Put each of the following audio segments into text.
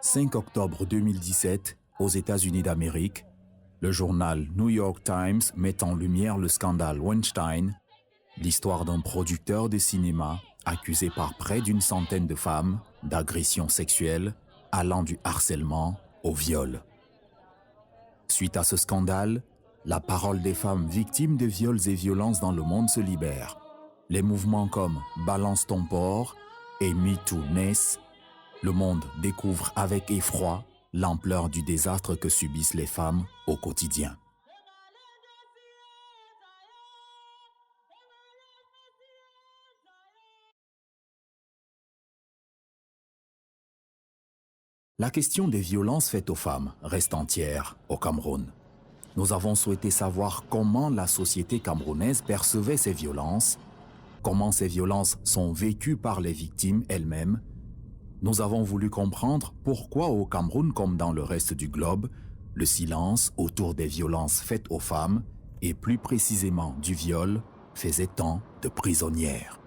5 octobre 2017, aux États-Unis d'Amérique, le journal New York Times met en lumière le scandale Weinstein, l'histoire d'un producteur de cinéma accusé par près d'une centaine de femmes d'agressions sexuelles allant du harcèlement au viol. Suite à ce scandale, la parole des femmes victimes de viols et violences dans le monde se libère. Les mouvements comme Balance ton port et MeToo naissent. Le monde découvre avec effroi l'ampleur du désastre que subissent les femmes au quotidien. La question des violences faites aux femmes reste entière au Cameroun. Nous avons souhaité savoir comment la société camerounaise percevait ces violences, comment ces violences sont vécues par les victimes elles-mêmes. Nous avons voulu comprendre pourquoi au Cameroun, comme dans le reste du globe, le silence autour des violences faites aux femmes, et plus précisément du viol, faisait tant de prisonnières.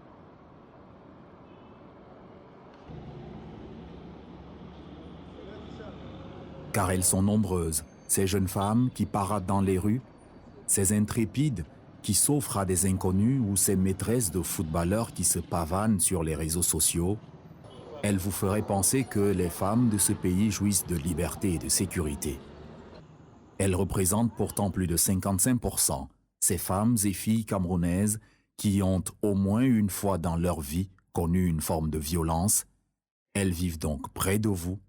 Car elles sont nombreuses, ces jeunes femmes qui paradent dans les rues, ces intrépides qui s'offrent à des inconnus ou ces maîtresses de footballeurs qui se pavanent sur les réseaux sociaux. Elles vous feraient penser que les femmes de ce pays jouissent de liberté et de sécurité. Elles représentent pourtant plus de 55%, ces femmes et filles camerounaises qui ont au moins une fois dans leur vie connu une forme de violence. Elles vivent donc près de vous,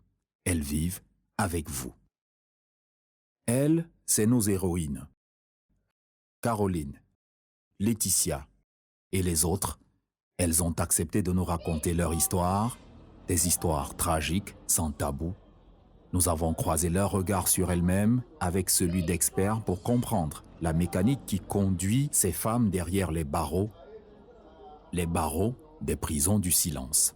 elles vivent avec vous. Elles, c'est nos héroïnes. Caroline, Laetitia et les autres, elles ont accepté de nous raconter leur histoire, des histoires tragiques, sans tabou. Nous avons croisé leur regard sur elles-mêmes avec celui d'experts pour comprendre la mécanique qui conduit ces femmes derrière les barreaux des prisons du silence.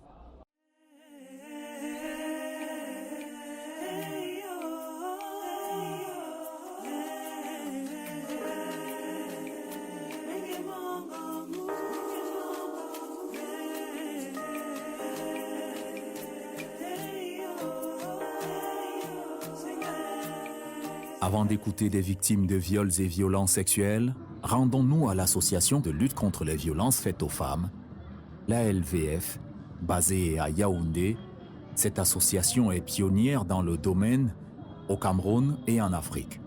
Avant d'écouter des victimes de viols et violences sexuelles, rendons-nous à l'association de lutte contre les violences faites aux femmes, l'ALVF, basée à Yaoundé. Cette association est pionnière dans le domaine au Cameroun et en Afrique.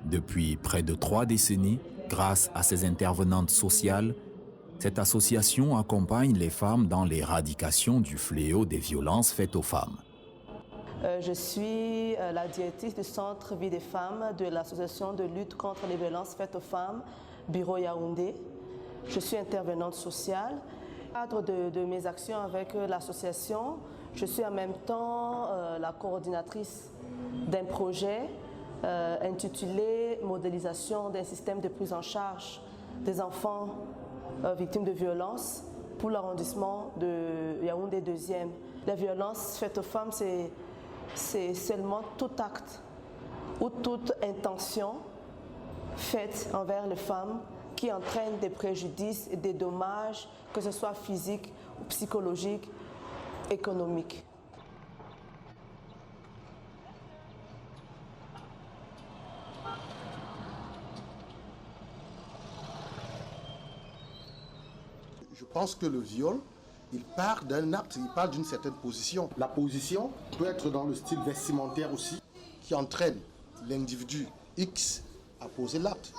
Depuis près de 3 décennies, grâce à ses intervenantes sociales, cette association accompagne les femmes dans l'éradication du fléau des violences faites aux femmes. Je suis la directrice du Centre Vie des femmes de l'Association de lutte contre les violences faites aux femmes, Bureau Yaoundé. Je suis intervenante sociale. Dans le cadre de mes actions avec l'association, je suis en même temps la coordinatrice d'un projet intitulé « Modélisation d'un système de prise en charge des enfants victimes de violences pour l'arrondissement de Yaoundé 2e ». Les violences faites aux femmes, c'est seulement tout acte ou toute intention faite envers les femmes qui entraîne des préjudices et des dommages, que ce soit physiques, psychologiques, économiques. Je pense que le viol, il part d'un acte, il part d'une certaine position. La position peut être dans le style vestimentaire aussi, qui entraîne l'individu X à poser l'acte.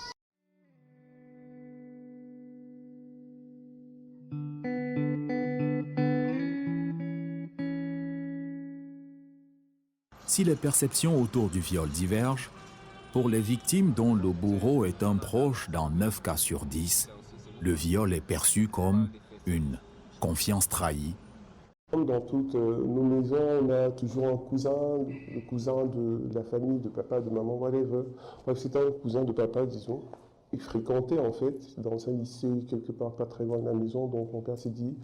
Si les perceptions autour du viol divergent, pour les victimes dont le bourreau est un proche dans 9 cas sur 10, le viol est perçu comme une confiance trahie. Comme dans toutes nos maisons, on a toujours un cousin, le cousin de la famille, de papa, de maman, whatever. Bref, c'était un cousin de papa, disons. Il fréquentait en fait dans un lycée quelque part pas très loin de la maison, donc mon père s'est dit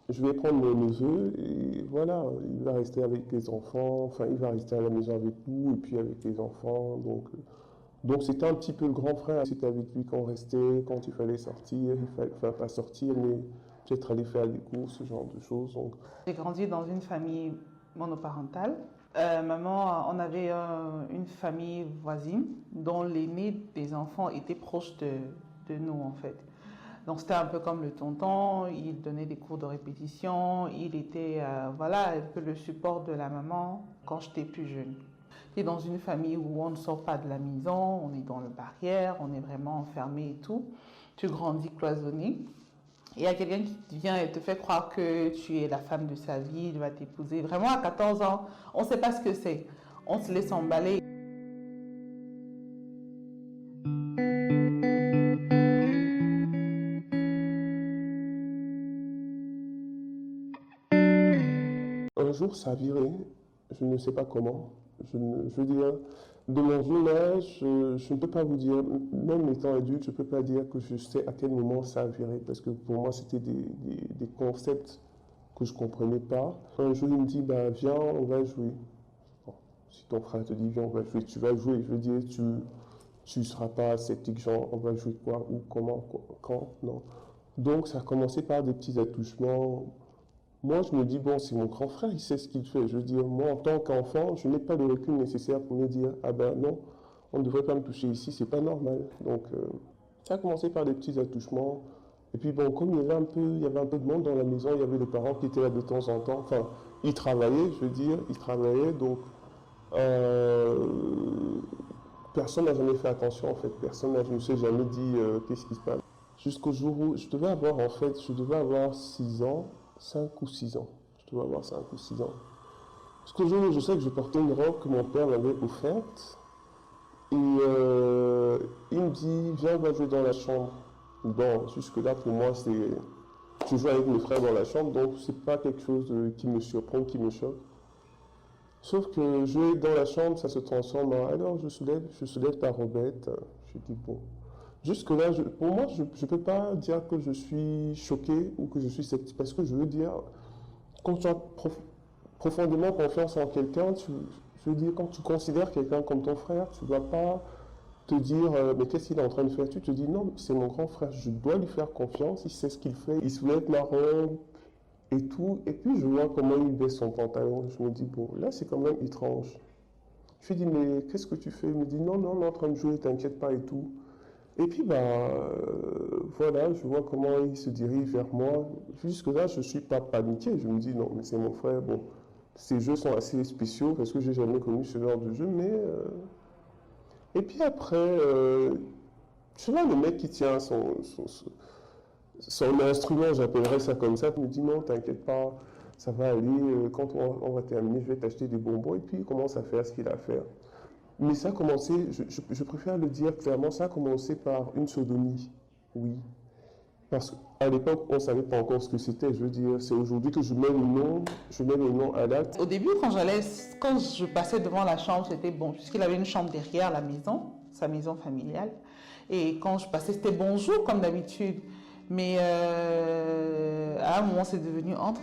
je vais prendre mon neveu et voilà, il va rester avec les enfants, enfin il va rester à la maison avec nous et puis avec les enfants, donc c'était un petit peu le grand frère, c'était avec lui qu'on restait, quand il fallait sortir, enfin pas sortir, mais peut-être aller faire des courses, ce genre de choses. Donc. J'ai grandi dans une famille monoparentale. Maman, on avait une famille voisine dont l'aîné des enfants était proche de nous en fait. Donc c'était un peu comme le tonton, il donnait des cours de répétition, il était voilà, un peu le support de la maman quand j'étais plus jeune. Tu es dans une famille où on ne sort pas de la maison, on est dans le barrière, on est vraiment enfermé et tout. Tu grandis cloisonné. Et il y a quelqu'un qui vient et te fait croire que tu es la femme de sa vie, il va t'épouser. Vraiment, à 14 ans, on ne sait pas ce que c'est. On se laisse emballer. Un jour, ça a viré. Je ne sais pas comment. Je veux dire, de mon jeune âge, je ne peux pas vous dire, même étant adulte, je ne peux pas dire que je sais à quel moment ça a viré, parce que pour moi, c'était des concepts que je ne comprenais pas. Un jour, il me dit, bah, viens, on va jouer. Bon, si ton frère te dit, viens, on va jouer, tu vas jouer. Je veux dire, tu ne seras pas sceptique, genre, on va jouer quoi, où, comment, quoi, quand, non. Donc, ça a commencé par des petits attouchements. Moi, je me dis, bon, c'est mon grand frère, il sait ce qu'il fait. Je veux dire, moi, en tant qu'enfant, je n'ai pas le recul nécessaire pour me dire, ah ben non, on ne devrait pas me toucher ici, c'est pas normal. Donc, ça a commencé par des petits attouchements. Et puis, bon, comme il y avait un peu de monde dans la maison, il y avait les parents qui étaient là de temps en temps. Enfin, ils travaillaient, je veux dire, ils travaillaient, donc personne n'a jamais fait attention, en fait. Personne ne s'est jamais dit, qu'est-ce qui se passe. Jusqu'au jour où je devais avoir 6 ans. 5 ou 6 ans. Je dois avoir 5 ou 6 ans. Jusqu'au jour où je sais que je portais une robe que mon père m'avait offerte. Et il me dit, viens, on va jouer dans la chambre. Bon, jusque-là, pour moi, je joue avec mes frères dans la chambre, donc c'est pas quelque chose qui me surprend, qui me choque. Sauf que jouer dans la chambre, ça se transforme en, alors je soulève ta robette. Je dis, bon. Jusque-là, pour moi, je ne peux pas dire que je suis choqué ou que je suis sceptique, parce que je veux dire, quand tu as profondément confiance en quelqu'un, je veux dire, quand tu considères quelqu'un comme ton frère, tu ne dois pas te dire, mais qu'est-ce qu'il est en train de faire? Tu te dis, non, c'est mon grand frère, je dois lui faire confiance, il sait ce qu'il fait, il soulève ma robe et tout. Et puis, je vois comment il baisse son pantalon. Je me dis, bon, là, c'est quand même étrange. Je lui dis, mais qu'est-ce que tu fais? Il me dit, non, non, on est en train de jouer, t'inquiète pas et tout. Et puis, voilà, je vois comment il se dirige vers moi. Jusque-là, je ne suis pas paniqué. Je me dis, non, mais c'est mon frère. Bon, ces jeux sont assez spéciaux parce que je n'ai jamais connu ce genre de jeu. Mais et puis après, je vois le mec qui tient son instrument, j'appellerais ça comme ça. Il me dit, non, t'inquiète pas, ça va aller. Quand on va terminer, je vais t'acheter des bonbons. Et puis, il commence à faire ce qu'il a à faire. Mais ça a commencé, je préfère le dire clairement, ça a commencé par une sodomie, oui. Parce qu'à l'époque, on ne savait pas encore ce que c'était. Je veux dire, c'est aujourd'hui que je mets le nom à l'acte. Au début, quand je passais devant la chambre, c'était bon, puisqu'il avait une chambre derrière la maison, sa maison familiale. Et quand je passais, c'était bonjour comme d'habitude. Mais à un moment, c'est devenu entre.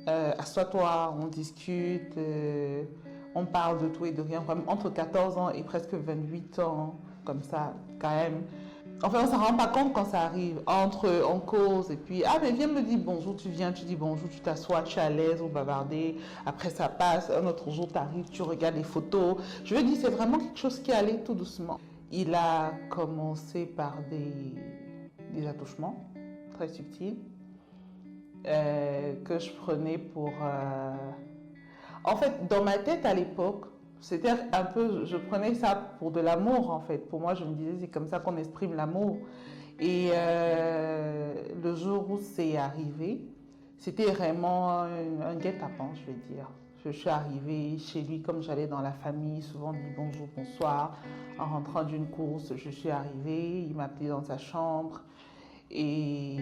Assois-toi, on discute. On parle de tout et de rien, entre 14 ans et presque 28 ans, comme ça, quand même. Enfin, on ne s'en rend pas compte quand ça arrive. On cause, et puis, ah, mais viens me dire bonjour, tu viens, tu dis bonjour, tu t'assois, tu es à l'aise, on bavarder. Après, ça passe, un autre jour, tu arrives, tu regardes les photos. Je veux dire, c'est vraiment quelque chose qui allait tout doucement. Il a commencé par des attouchements très subtils que je prenais pour... En fait, dans ma tête à l'époque, c'était un peu, je prenais ça pour de l'amour en fait. Pour moi, je me disais, c'est comme ça qu'on exprime l'amour. Et le jour où c'est arrivé, c'était vraiment un guet-apens, je vais dire. Je suis arrivée chez lui comme j'allais dans la famille, souvent dit bonjour, bonsoir. En rentrant d'une course, je suis arrivée, il m'a appelé dans sa chambre et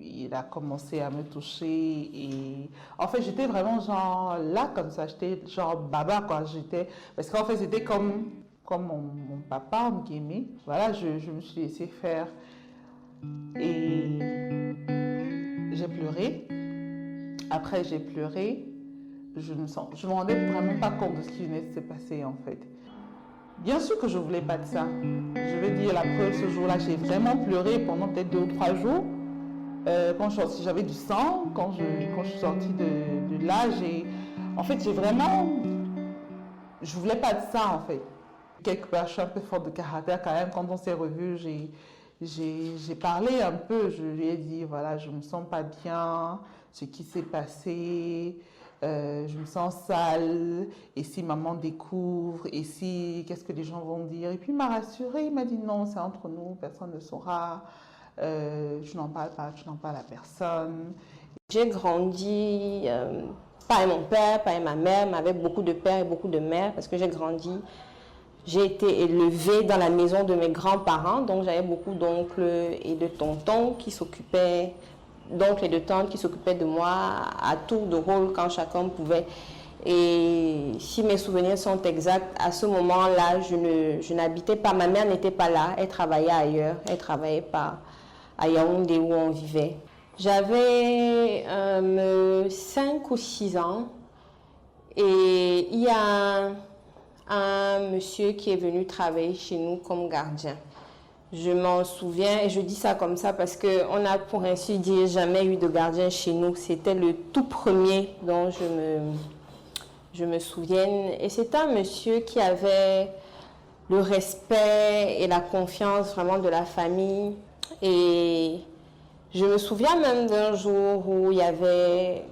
il a commencé à me toucher et en fait j'étais vraiment genre là comme ça, j'étais genre baba quoi, parce qu'en fait c'était comme mon papa en guillemets, voilà, je me suis laissée faire et j'ai pleuré. Après j'ai pleuré, je me rendais vraiment pas compte de ce qui venait de se passer en fait. Bien sûr que je voulais pas de ça, je veux dire la preuve, ce jour-là j'ai vraiment pleuré pendant peut-être 2 ou 3 jours. Quand j'avais du sang, quand je suis sortie de là, En fait, je voulais pas de ça en fait. Quelque part, je suis un peu forte de caractère quand même. Quand on s'est revus, j'ai parlé un peu. Je lui ai dit, voilà, je me sens pas bien, ce qui s'est passé, je me sens sale. Et si maman découvre, et si, qu'est-ce que les gens vont dire? Et puis il m'a rassurée, il m'a dit non, c'est entre nous, personne ne saura. Tu n'en parles pas, tu n'en parles à personne. J'ai grandi, pas avec mon père, pas avec ma mère, mais avec beaucoup de pères et beaucoup de mères, parce que j'ai été élevée dans la maison de mes grands-parents, donc j'avais beaucoup d'oncles et de tontons qui s'occupaient, d'oncles et de tantes qui s'occupaient de moi à tour de rôle quand chacun pouvait. Et si mes souvenirs sont exacts, à ce moment-là, je n'habitais pas, ma mère n'était pas là, elle travaillait ailleurs, elle travaillait pas à Yaoundé où on vivait. J'avais 5 ou 6 ans et il y a un monsieur qui est venu travailler chez nous comme gardien. Je m'en souviens et je dis ça comme ça parce qu'on n'a pour ainsi dire jamais eu de gardien chez nous. C'était le tout premier dont je me souviens. Et c'est un monsieur qui avait le respect et la confiance vraiment de la famille. Et je me souviens même d'un jour où il y avait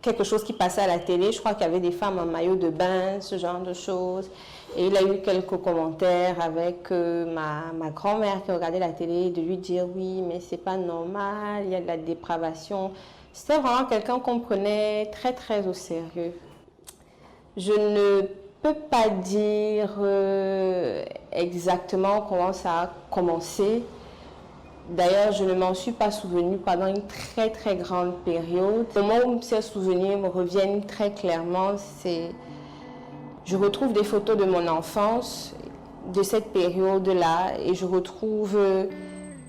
quelque chose qui passait à la télé. Je crois qu'il y avait des femmes en maillot de bain, ce genre de choses. Et il a eu quelques commentaires avec ma grand-mère qui regardait la télé, de lui dire oui, mais c'est pas normal, il y a de la dépravation. C'était vraiment quelqu'un qu'on prenait très très au sérieux. Je ne peux pas dire exactement comment ça a commencé. D'ailleurs, je ne m'en suis pas souvenue pendant une très très grande période. Le moment où ces souvenirs me reviennent très clairement, c'est... Je retrouve des photos de mon enfance, de cette période-là, et je retrouve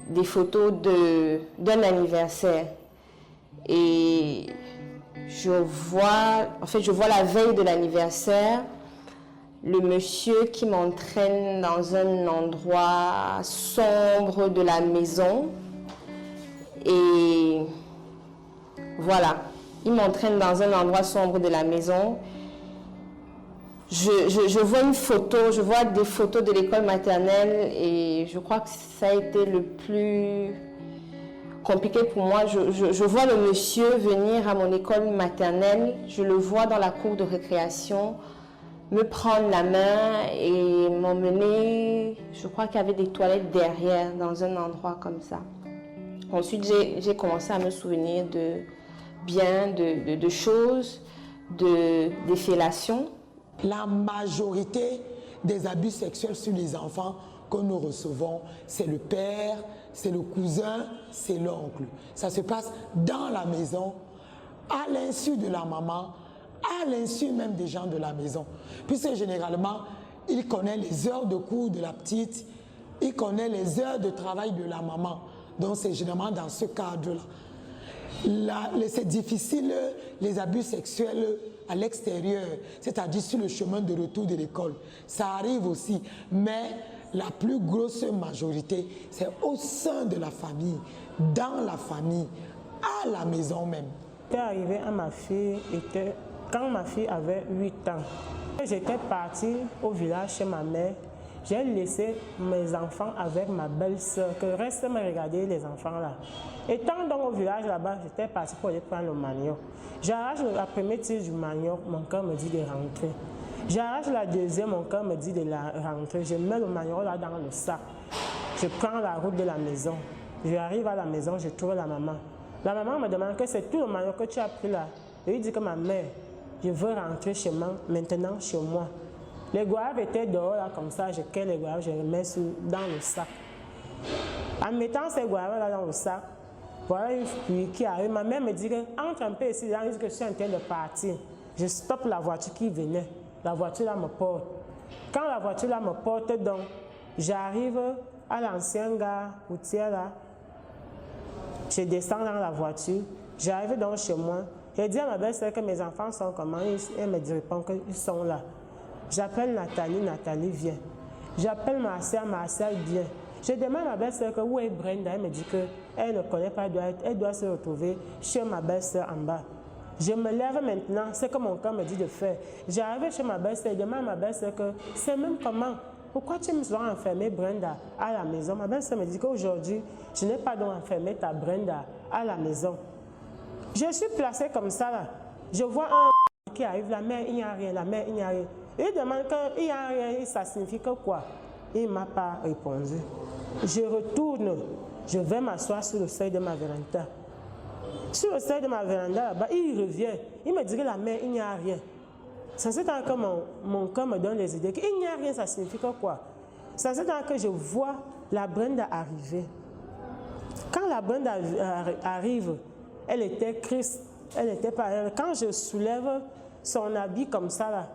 des photos d'un anniversaire. Et je vois la veille de l'anniversaire, le monsieur qui m'entraîne dans un endroit sombre de la maison. Et voilà, il m'entraîne dans un endroit sombre de la maison. Je vois une photo, je vois des photos de l'école maternelle et je crois que ça a été le plus compliqué pour moi. Je vois le monsieur venir à mon école maternelle, je le vois dans la cour de récréation, me prendre la main et m'emmener, je crois qu'il y avait des toilettes derrière, dans un endroit comme ça. Ensuite, j'ai commencé à me souvenir de choses, des fellations. La majorité des abus sexuels sur les enfants que nous recevons, c'est le père, c'est le cousin, c'est l'oncle. Ça se passe dans la maison, à l'insu de la maman, à l'insu même des gens de la maison. Puisque généralement, il connaît les heures de cours de la petite, il connaît les heures de travail de la maman. Donc c'est généralement dans ce cadre-là. C'est difficile, les abus sexuels à l'extérieur, c'est-à-dire sur le chemin de retour de l'école. Ça arrive aussi, mais la plus grosse majorité, c'est au sein de la famille, dans la famille, à la maison même. C'est arrivé à ma fille, quand ma fille avait 8 ans. J'étais partie au village chez ma mère. J'ai laissé mes enfants avec ma belle-sœur, que reste me regarder les enfants là. Étant donc au village là-bas, j'étais partie pour aller prendre le manioc. J'arrache la première tige du manioc, mon cœur me dit de rentrer. J'arrache la deuxième, mon cœur me dit de la rentrer. Je mets le manioc là dans le sac. Je prends la route de la maison. Je arrive à la maison, je trouve la maman. La maman me demande que c'est tout le manioc que tu as pris là. Je lui dis que ma mère, je veux rentrer chez moi, maintenant chez moi. Les goaves étaient dehors là comme ça, je cueille les goaves, je les mets dans le sac. En mettant ces goaves là dans le sac, voilà une pluie qui arrive. Ma mère me dit que entre un peu ici, là, que je suis en train de partir. Je stoppe la voiture qui venait. La voiture là me porte. Quand la voiture là me porte, donc, j'arrive à l'ancienne gare routière là. Je descends dans la voiture. J'arrive donc chez moi. J'ai dit à ma belle-sœur que mes enfants sont comment. Elle me répond qu'ils sont là. J'appelle Nathalie, Nathalie vient. J'appelle Marcia, Marcia vient. Je demande à ma belle-sœur où est Brenda. Elle me dit qu'elle ne connaît pas, elle doit se retrouver chez ma belle-sœur en bas. Je me lève maintenant, c'est que mon cœur me dit de faire. J'arrive chez ma belle-sœur et demande à ma belle-sœur que c'est même comment. Pourquoi tu me seras enfermé Brenda à la maison? Ma belle-sœur me dit qu'aujourd'hui, je n'ai pas donc enfermé ta Brenda à la maison. Je suis placée comme ça là. Je vois un qui arrive, la mère, il n'y a rien, la mère, il n'y a rien. Il demande qu'il n'y a rien, ça signifie que quoi? Il ne m'a pas répondu. Je retourne, je vais m'asseoir sur le seuil de ma véranda. Sur le seuil de ma véranda, là-bas, il revient. Il me dit que la mère, il n'y a rien. C'est ce temps que mon cœur me donne des idées. Il n'y a rien, ça signifie que quoi? C'est ce temps que je vois la Brenda arriver. Quand la Brenda arrive, elle était triste, elle était pas elle. Quand je soulève son habit comme ça, là,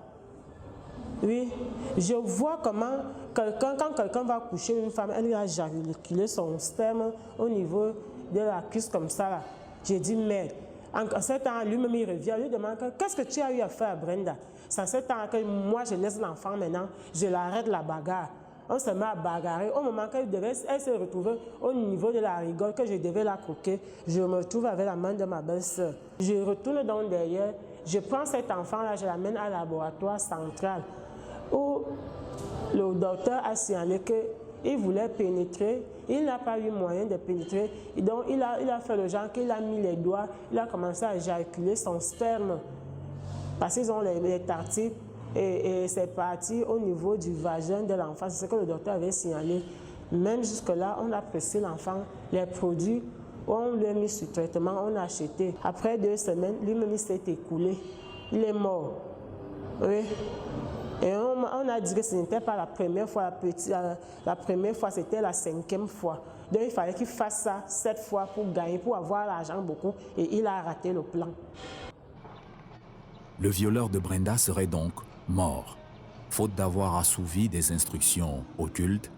oui, je vois comment quand quelqu'un va coucher une femme, elle a jaculé son sperme au niveau de la cuisse comme ça, là. J'ai dit merde. En ce temps, lui-même, il revient, lui demande qu'est-ce que tu as eu à faire à Brenda? C'est en ce temps que moi, je laisse l'enfant maintenant, je l'arrête la bagarre. On se met à bagarrer. Au moment qu'elle se retrouvait au niveau de la rigole, que je devais la croquer, je me retrouve avec la main de ma belle-sœur. Je retourne donc derrière, je prends cet enfant-là, je l'amène à laboratoire central, où le docteur a signalé qu'il voulait pénétrer. Il n'a pas eu moyen de pénétrer. Et donc, il a fait le genre qu'il a mis les doigts, il a commencé à éjaculer son sperme. Parce qu'ils ont les tartines et c'est parti au niveau du vagin de l'enfant. C'est ce que le docteur avait signalé. Même jusque-là, on a pressé l'enfant. Les produits, on lui a mis sous traitement, on a acheté. Après 2 semaines, lui-même s'est écoulé. Il est mort. Oui. Et on a dit que ce n'était pas la première fois, la première fois, c'était la 5e fois. Donc il fallait qu'il fasse ça 7 fois pour gagner, pour avoir l'argent beaucoup, et il a raté le plan. Le violeur de Brenda serait donc mort, faute d'avoir assouvi des instructions occultes.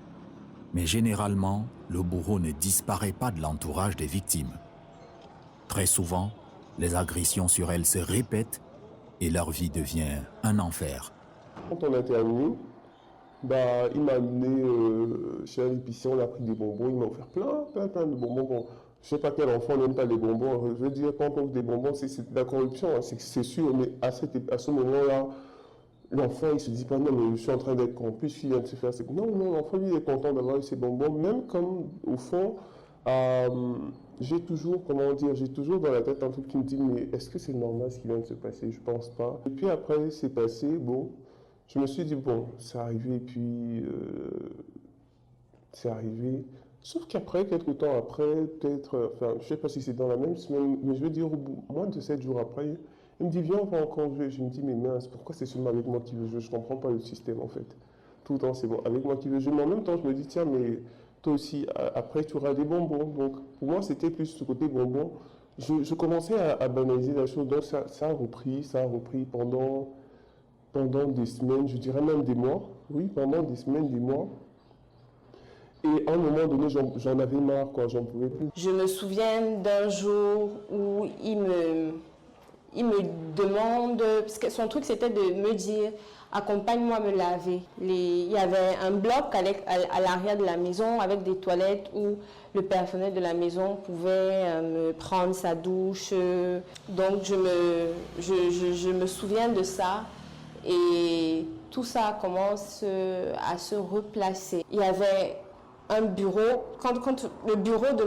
Mais généralement, le bourreau ne disparaît pas de l'entourage des victimes. Très souvent, les agressions sur elles se répètent et leur vie devient un enfer. Quand on a terminé, il m'a amené chez un épicier, on a pris des bonbons, il m'a offert plein de bonbons. Bon, je ne sais pas quel enfant n'aime pas les bonbons. Je veux dire, quand on offre des bonbons, c'est de la corruption, hein, c'est sûr, mais à ce moment-là, l'enfant, il se dit pas, non, mais je suis en train d'être corrompu, je viens de se faire... Non, l'enfant, lui, il est content d'avoir eu ses bonbons, même comme, au fond, j'ai toujours dans la tête un truc qui me dit, mais est-ce que c'est normal ce qui vient de se passer? Je pense pas. Et puis après, c'est passé, bon... Je me suis dit, bon, c'est arrivé, puis c'est arrivé. Sauf qu'après, quelques temps après, peut-être, enfin, je ne sais pas si c'est dans la même semaine, mais je veux dire, au bout, moins de 7 jours après, il me dit, viens, on va encore jouer. Je me dis, mais mince, pourquoi c'est seulement avec moi qui veut jouer? Je ne comprends pas le système, en fait. Tout le temps, c'est bon, avec moi qui veut jouer. Mais en même temps, je me dis, tiens, mais toi aussi, après, tu auras des bonbons. Donc, pour moi, c'était plus ce côté bonbon. Je commençais à banaliser la chose. Donc, ça a repris pendant des semaines, je dirais même des mois. Oui, pendant des semaines, des mois. Et à un moment donné, j'en avais marre, quoi, j'en pouvais plus. Je me souviens d'un jour où il me demande, parce que son truc c'était de me dire, accompagne-moi me laver. Il y avait un bloc à l'arrière de la maison avec des toilettes où le personnel de la maison pouvait me prendre sa douche. Donc je me souviens de ça. Et tout ça commence à se replacer. Il y avait un bureau, quand le bureau de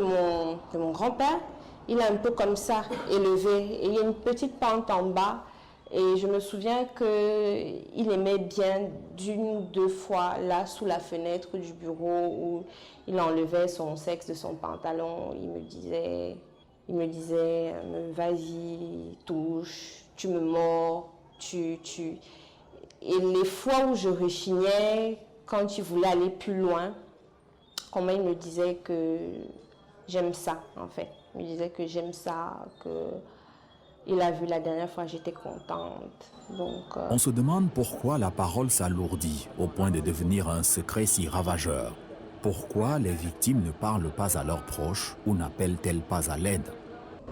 mon grand-père, il est un peu comme ça, élevé. Et il y a une petite pente en bas. Et je me souviens qu'il aimait bien 1 ou 2 fois là sous la fenêtre du bureau où il enlevait son sexe de son pantalon. Il me disait vas-y, touche, tu me mords, tu... Et les fois où je rechignais, quand il voulait aller plus loin, comment il me disait que j'aime ça, en fait. Il me disait que j'aime ça, qu'il a vu la dernière fois, j'étais contente. Donc, On se demande pourquoi la parole s'alourdit au point de devenir un secret si ravageur. Pourquoi les victimes ne parlent pas à leurs proches ou n'appellent-elles pas à l'aide?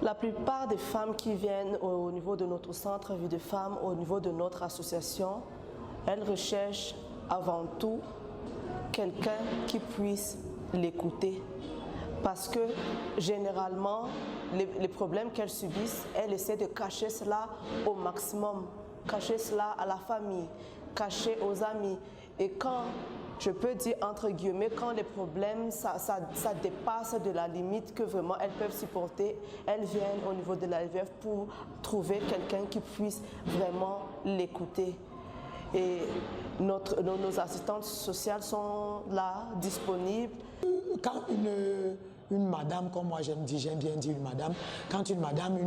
La plupart des femmes qui viennent au niveau de notre centre Vie de Femmes, au niveau de notre association, elles recherchent avant tout quelqu'un qui puisse l'écouter. parce que généralement, les problèmes qu'elles subissent, elles essaient de cacher cela au maximum, cacher cela à la famille, cacher aux amis. Et quand, je peux dire entre guillemets, quand les problèmes, ça dépasse de la limite que vraiment elles peuvent supporter, elles viennent au niveau de l'AVF pour trouver quelqu'un qui puisse vraiment l'écouter. Et nos assistantes sociales sont là, disponibles. Quand une madame, comme moi j'aime bien dire une madame, quand une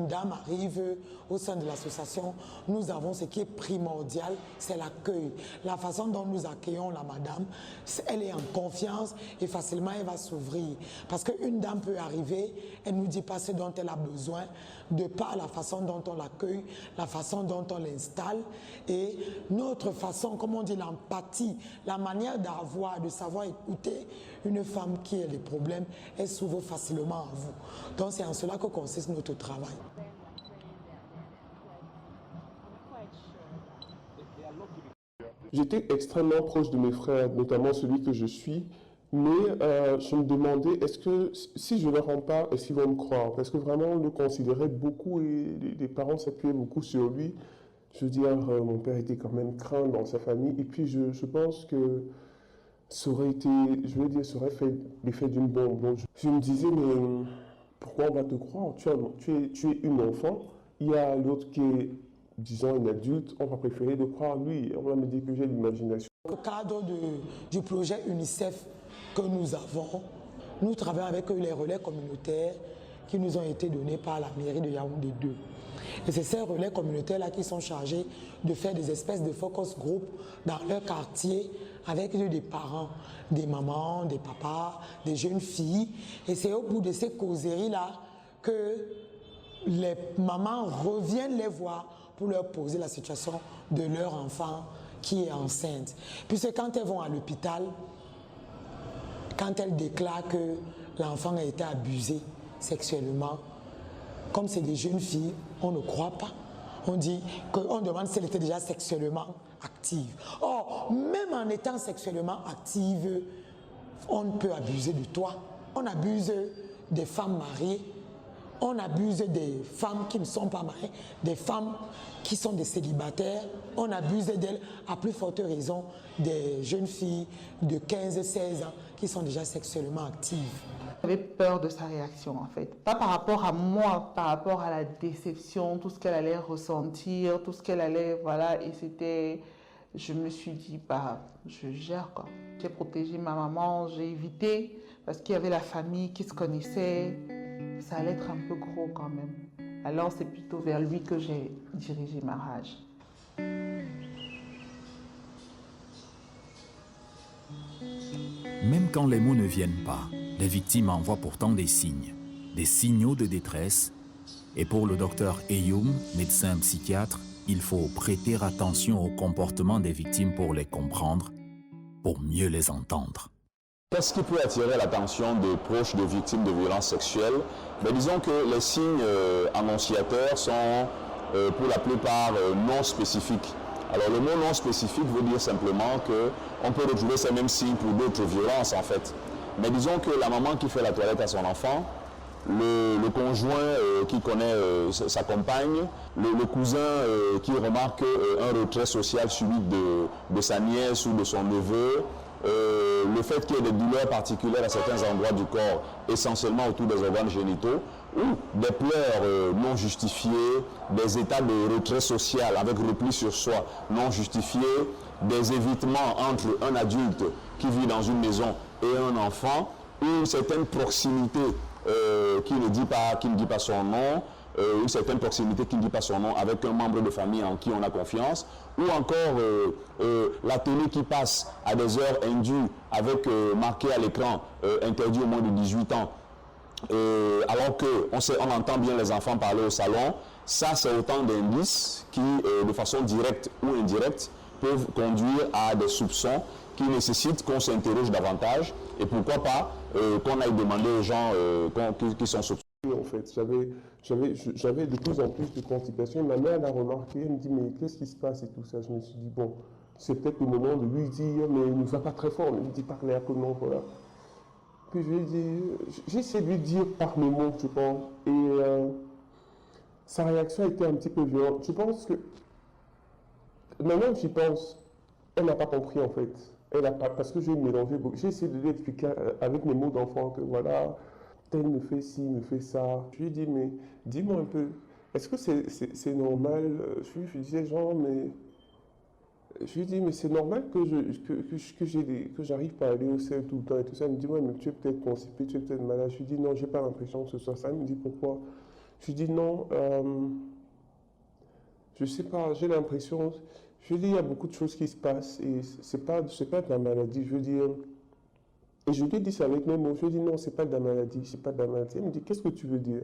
dame arrive au sein de l'association, nous avons ce qui est primordial, c'est l'accueil. La façon dont nous accueillons la madame, elle est en confiance et facilement elle va s'ouvrir. Parce qu'une dame peut arriver, elle ne nous dit pas ce dont elle a besoin, de par la façon dont on l'accueille, la façon dont on l'installe et notre façon, comme on dit, l'empathie, la manière d'avoir, de savoir écouter une femme qui a des problèmes, elle s'ouvre facilement à vous. Donc c'est en cela que consiste notre travail. J'étais extrêmement proche de mes frères, notamment celui que je suis, mais je me demandais, est-ce que si je ne leur rends pas, est-ce qu'ils vont me croire? Parce que vraiment, on le considérait beaucoup et les parents s'appuyaient beaucoup sur lui. Je veux dire, mon père était quand même craint dans sa famille, et puis je pense que ça aurait été, je veux dire, ça aurait fait l'effet d'une bombe. Donc, je me disais, mais pourquoi on va te croire? Tu es une enfant, il y a l'autre qui est, disons, un adulte, on va préférer de croire lui. On va me dire que j'ai l'imagination. Au cadre du projet UNICEF que nous avons, nous travaillons avec les relais communautaires qui nous ont été donnés par la mairie de Yaoundé 2. Et c'est ces relais communautaires-là qui sont chargés de faire des espèces de focus group dans leur quartier avec des parents, des mamans, des papas, des jeunes filles. Et c'est au bout de ces causeries-là que les mamans reviennent les voir pour leur poser la situation de leur enfant qui est enceinte. Puisque quand elles vont à l'hôpital, quand elles déclarent que l'enfant a été abusé sexuellement, comme c'est des jeunes filles, on ne croit pas. On dit qu'on demande si elle était déjà sexuellement active. Or, même en étant sexuellement active, on peut abuser de toi. On abuse des femmes mariées, on abuse des femmes qui ne sont pas mariées, des femmes qui sont des célibataires, on abuse d'elles à plus forte raison des jeunes filles de 15-16 ans qui sont déjà sexuellement actives. J'avais peur de sa réaction en fait, pas par rapport à moi, par rapport à la déception, tout ce qu'elle allait ressentir, tout ce qu'elle allait, voilà, et c'était, je me suis dit, bah, je gère quoi. J'ai protégé ma maman, j'ai évité, parce qu'il y avait la famille qui se connaissait, ça allait être un peu gros quand même. Alors c'est plutôt vers lui que j'ai dirigé ma rage. Même quand les mots ne viennent pas, les victimes envoient pourtant des signaux de détresse. Et pour le docteur Eyoum, médecin psychiatre, il faut prêter attention au comportement des victimes pour les comprendre, pour mieux les entendre. Qu'est-ce qui peut attirer l'attention des proches de victimes de violences sexuelles? Disons que les signes annonciateurs sont pour la plupart non spécifiques. Alors le mot non spécifique veut dire simplement qu'on peut retrouver ces mêmes signes pour d'autres violences en fait. Mais disons que la maman qui fait la toilette à son enfant, le conjoint qui connaît sa compagne, le cousin qui remarque un retrait social subi de sa nièce ou de son neveu, le fait qu'il y ait des douleurs particulières à certains endroits du corps, essentiellement autour des organes génitaux, ou des pleurs non justifiées, des états de retrait social avec repli sur soi non justifiés, des évitements entre un adulte qui vit dans une maison et un enfant, une certaine proximité qui ne dit pas son nom, une certaine proximité qui ne dit pas son nom avec un membre de famille en qui on a confiance, ou encore la télé qui passe à des heures indues avec marqué à l'écran interdit au moins de 18 ans, alors qu'on entend bien les enfants parler au salon. Ça, c'est autant d'indices qui, de façon directe ou indirecte, peuvent conduire à des soupçons qui nécessitent qu'on s'interroge davantage et pourquoi pas qu'on aille demander aux gens qui sont soupçonnés. En fait, j'avais de plus en plus de constipation. Ma mère l'a remarqué, elle me dit mais qu'est-ce qui se passe et tout ça. Je me suis dit bon, c'est peut-être le moment de lui dire mais il ne va pas très fort, il ne dit pas clair que non, voilà. Puis je lui ai dit, j'ai essayé de lui dire par mes mots, je pense. Et sa réaction a été un petit peu violente. Je pense que, maintenant que j'y pense, elle n'a pas compris en fait. Elle n'a pas, parce que j'ai mélangé beaucoup. J'ai essayé de lui expliquer avec mes mots d'enfant que voilà, tel me fait ci, me fait ça. Je lui ai dit, mais dis-moi un peu, est-ce que c'est normal? Je lui disais genre, mais... Je lui ai dit, mais c'est normal que j'arrive pas à aller au sel tout le temps et tout ça. Elle me dit, ouais, mais tu es peut-être constipé, tu es peut-être malade. Je lui ai dit, non, j'ai pas l'impression que ce soit ça. Elle me dit, pourquoi? Je lui ai dit, non, je sais pas, j'ai l'impression. Je lui ai dit, il y a beaucoup de choses qui se passent et c'est pas de la maladie. Je veux dire, et je lui ai dit ça avec mes mots. Je lui ai dit, non, c'est pas de la maladie, c'est pas de la maladie. Elle me dit, qu'est-ce que tu veux dire?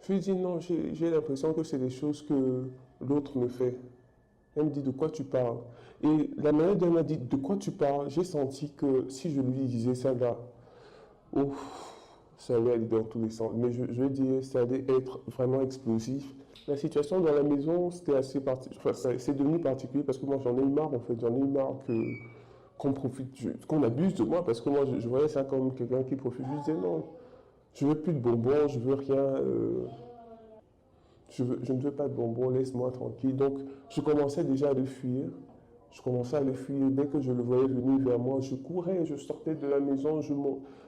Je lui ai dit, non, j'ai l'impression que c'est des choses que l'autre me fait. Elle me dit, de quoi tu parles? Et la manière dont elle m'a dit, de quoi tu parles? J'ai senti que si je lui disais ça là, ouf, ça allait aller dans tous les sens. Mais je vais dire, ça allait être vraiment explosif. La situation dans la maison, c'était assez c'est devenu particulier parce que moi j'en ai eu marre en fait. J'en ai eu marre qu'on profite, qu'on abuse de moi parce que moi je voyais ça comme quelqu'un qui profite. Je disais non, je veux plus de bonbons, je veux rien. Je ne veux pas de bonbons, laisse-moi tranquille. Donc, je commençais déjà à le fuir. Je commençais à le fuir. Dès que je le voyais venir vers moi, je courais, je sortais de la maison.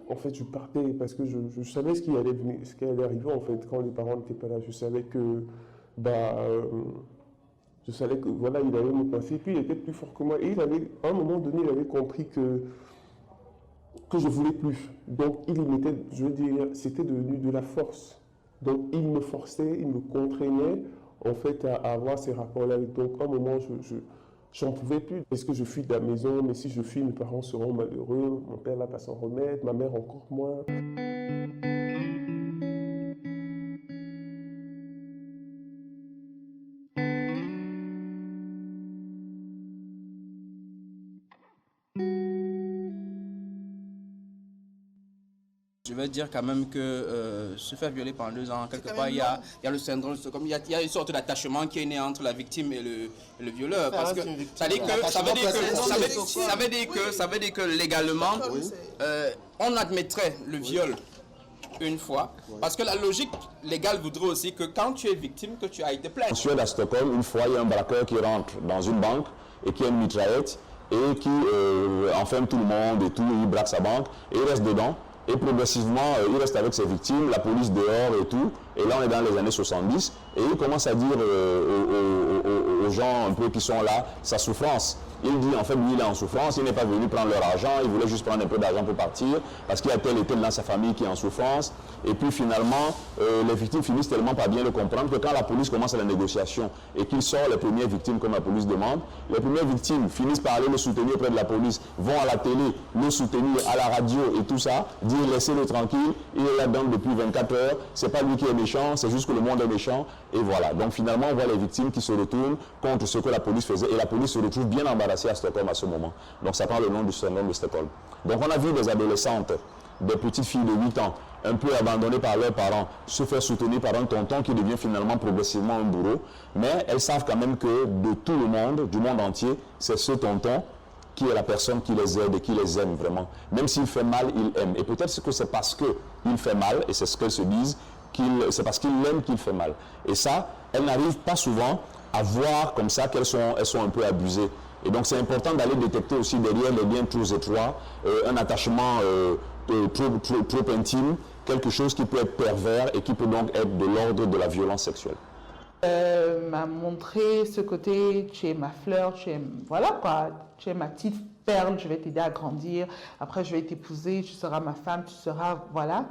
En fait, je partais parce que je savais ce qui allait venir, ce qui allait arriver en fait quand les parents n'étaient pas là. Je savais que, voilà, il allait me passer. Et puis, il était plus fort que moi. Et à un moment donné, il avait compris que je voulais plus. Donc, il mettait, je veux dire, c'était devenu de la force. Donc, il me forçait, il me contraignait, en fait, à avoir ces rapports-là. Donc, à un moment, j'en pouvais plus. Est-ce que je fuis de la maison? Mais si je fuis, mes parents seront malheureux. Mon père va pas s'en remettre, ma mère encore moins. Je vais dire quand même que se faire violer pendant 2 ans, quelque part, il y a le syndrome, il y a une sorte d'attachement qui est né entre la victime et le violeur. Parce que ça veut dire que légalement, on admettrait le viol une fois, parce que la logique légale voudrait aussi que quand tu es victime, que tu as été plainte. En Suède, à Stockholm, une fois, il y a un braqueur qui rentre dans une banque et qui a une mitraillette et qui enferme tout le monde et tout, il braque sa banque et il reste dedans. Et progressivement, il reste avec ses victimes, la police dehors et tout. Et là, on est dans les années 70. Et il commence à dire aux gens un peu qui sont là, sa souffrance. Il dit, en fait, lui, il est en souffrance, il n'est pas venu prendre leur argent, il voulait juste prendre un peu d'argent pour partir, parce qu'il y a tel et tel dans sa famille qui est en souffrance. Et puis finalement, les victimes finissent tellement par bien le comprendre que quand la police commence la négociation et qu'il sort les premières victimes comme la police demande, les premières victimes finissent par aller le soutenir auprès de la police, vont à la télé, le soutenir à la radio et tout ça, dire laissez-le tranquille, il est là-dedans depuis 24 heures, c'est pas lui qui est méchant, c'est juste que le monde est méchant, et voilà. Donc finalement, on voit les victimes qui se retournent contre ce que la police faisait, et la police se retrouve bien embarrassée à Stockholm à ce moment. Donc ça prend le nom du syndrome de Stockholm. Donc on a vu des adolescentes, des petites filles de 8 ans, un peu abandonnées par leurs parents, se faire soutenir par un tonton qui devient finalement progressivement un bourreau, mais elles savent quand même que de tout le monde, du monde entier, c'est ce tonton qui est la personne qui les aide et qui les aime vraiment. Même s'il fait mal, il aime. Et peut-être que c'est parce qu'il fait mal, et c'est ce qu'elles se disent, c'est parce qu'il aime qu'il fait mal. Et ça, elles n'arrivent pas souvent à voir comme ça qu'elles sont un peu abusées. Et donc c'est important d'aller détecter aussi derrière les liens trop étroits, un attachement trop intime, quelque chose qui peut être pervers et qui peut donc être de l'ordre de la violence sexuelle. M'a montré ce côté, tu es ma fleur, voilà quoi, tu es ma petite perle, je vais t'aider à grandir, après je vais t'épouser, tu seras ma femme, tu seras, voilà.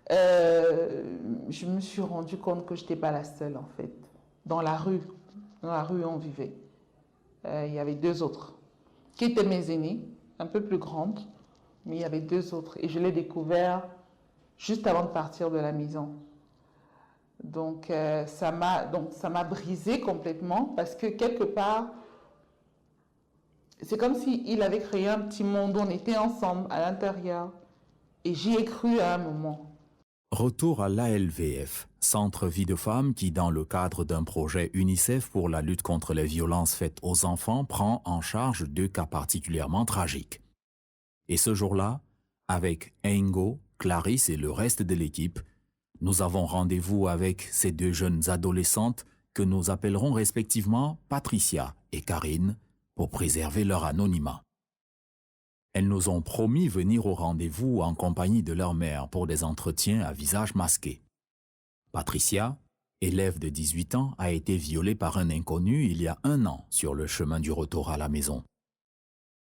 Je me suis rendu compte que je n'étais pas la seule en fait. Dans la rue on vivait. Il y avait 2 autres qui étaient mes aînés, un peu plus grandes, mais il y avait 2 autres et je l'ai découvert juste avant de partir de la maison. Donc ça m'a brisé complètement parce que quelque part, c'est comme s'il avait créé un petit monde où on était ensemble à l'intérieur et j'y ai cru à un moment. Retour à l'ALVF, Centre Vie de Femmes qui, dans le cadre d'un projet UNICEF pour la lutte contre les violences faites aux enfants, prend en charge 2 cas particulièrement tragiques. Et ce jour-là, Avec Aingo, Clarisse et le reste de l'équipe, nous avons rendez-vous avec ces deux jeunes adolescentes que nous appellerons respectivement Patricia et Karine pour préserver leur anonymat. Elles nous ont promis venir au rendez-vous en compagnie de leur mère pour des entretiens à visage masqué. Patricia, élève de 18 ans, a été violée par un inconnu il y a 1 an sur le chemin du retour à la maison.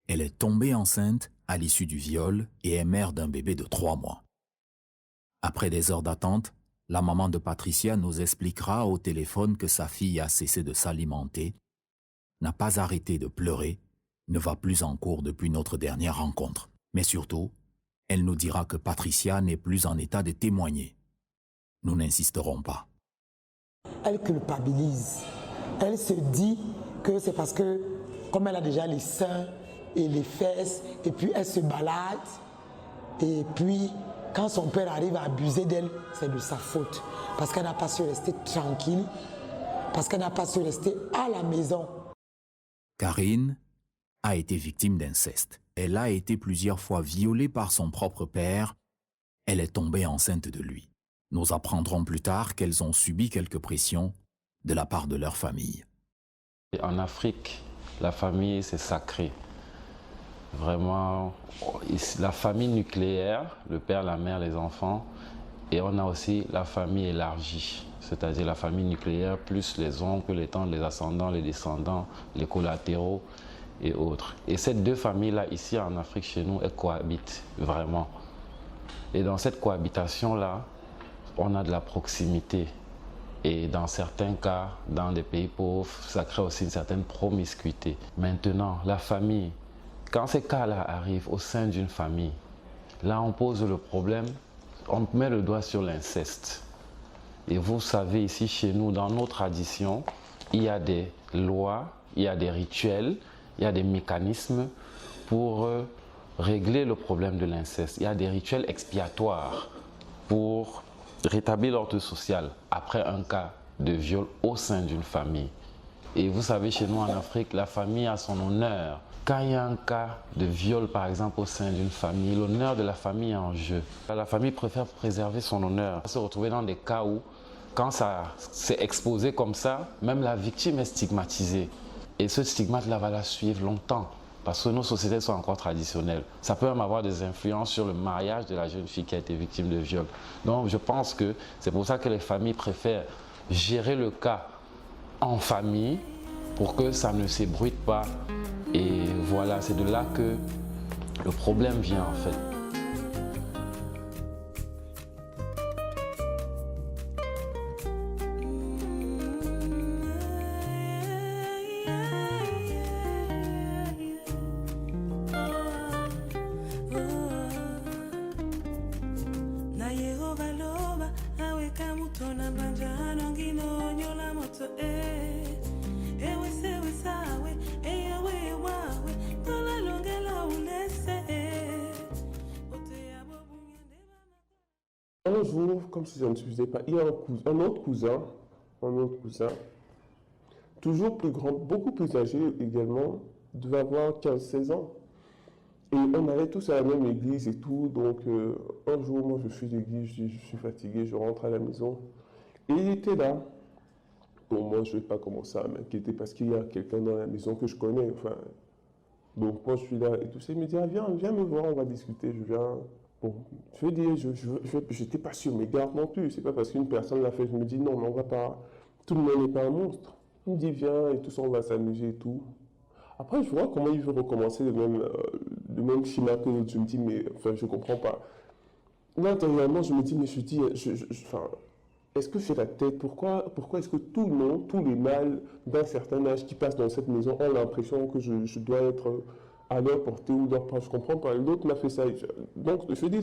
Elle est tombée enceinte à l'issue du viol et est mère d'un bébé de 3 mois. Après des heures d'attente, la maman de Patricia nous expliquera au téléphone que sa fille a cessé de s'alimenter, n'a pas arrêté de pleurer, ne va plus en cours depuis notre dernière rencontre. Mais surtout, elle nous dira que Patricia n'est plus en état de témoigner. Nous n'insisterons pas. Elle culpabilise. Elle se dit que c'est parce que, comme elle a déjà les seins et les fesses, et puis elle se balade, et puis quand son père arrive à abuser d'elle, c'est de sa faute. Parce qu'elle n'a pas su rester tranquille, parce qu'elle n'a pas su rester à la maison. Karine a été victime d'inceste. Elle a été plusieurs fois violée par son propre père. Elle est tombée enceinte de lui. Nous apprendrons plus tard qu'elles ont subi quelques pressions de la part de leur famille. En Afrique, la famille, c'est sacré. Vraiment, la famille nucléaire, le père, la mère, les enfants, et on a aussi la famille élargie, c'est-à-dire la famille nucléaire plus les oncles, les tantes, les ascendants, les descendants, les collatéraux et autres. Et ces deux familles-là, ici en Afrique, chez nous, elles cohabitent vraiment. Et dans cette cohabitation-là, on a de la proximité. Et dans certains cas, dans des pays pauvres, ça crée aussi une certaine promiscuité. Maintenant, la famille, quand ces cas-là arrivent au sein d'une famille, là on pose le problème, on met le doigt sur l'inceste. Et vous savez, ici chez nous, dans nos traditions, il y a des lois, il y a des rituels, il y a des mécanismes pour régler le problème de l'inceste. Il y a des rituels expiatoires pour rétablir l'ordre social après un cas de viol au sein d'une famille. Et vous savez, chez nous en Afrique, la famille a son honneur. Quand il y a un cas de viol, par exemple, au sein d'une famille, l'honneur de la famille est en jeu. La famille préfère préserver son honneur. Se retrouver dans des cas où, quand ça s'est exposé comme ça, même la victime est stigmatisée. Et ce stigmate-là va la suivre longtemps, parce que nos sociétés sont encore traditionnelles. Ça peut même avoir des influences sur le mariage de la jeune fille qui a été victime de viol. Donc je pense que c'est pour ça que les familles préfèrent gérer le cas en famille pour que ça ne s'ébruite pas. Et voilà, c'est de là que le problème vient en fait. Un jour, comme si ça ne suffisait pas, il y a un autre cousin, toujours plus grand, beaucoup plus âgé également, devait avoir 15-16 ans. Et on allait tous à la même église et tout, donc un jour, moi je suis d'église, je dis je suis fatigué, je rentre à la maison. Et il était là. Bon, moi je ne vais pas commencer à m'inquiéter parce qu'il y a quelqu'un dans la maison que je connais, enfin. Donc moi je suis là et tout ça, il me dit ah, viens me voir, on va discuter, je viens. Bon, je veux dire, je n'étais pas sur mes gardes non plus. C'est pas parce qu'une personne l'a fait, je me dis non, mais on va pas. Tout le monde n'est pas un monstre. Il me dit viens et tout ça, on va s'amuser et tout. Après, je vois comment il veut recommencer le même schéma que l'autre. Je me dis, mais enfin, je comprends pas. Là, intérieurement, je me dis, mais je dis, enfin, est-ce que j'ai la tête? Pourquoi est-ce que tout le monde, tous les mâles d'un certain âge qui passent dans cette maison ont l'impression que je dois être à leur portée ou leur proche? Je comprends pas. L'autre m'a fait ça. Donc, je veux dire,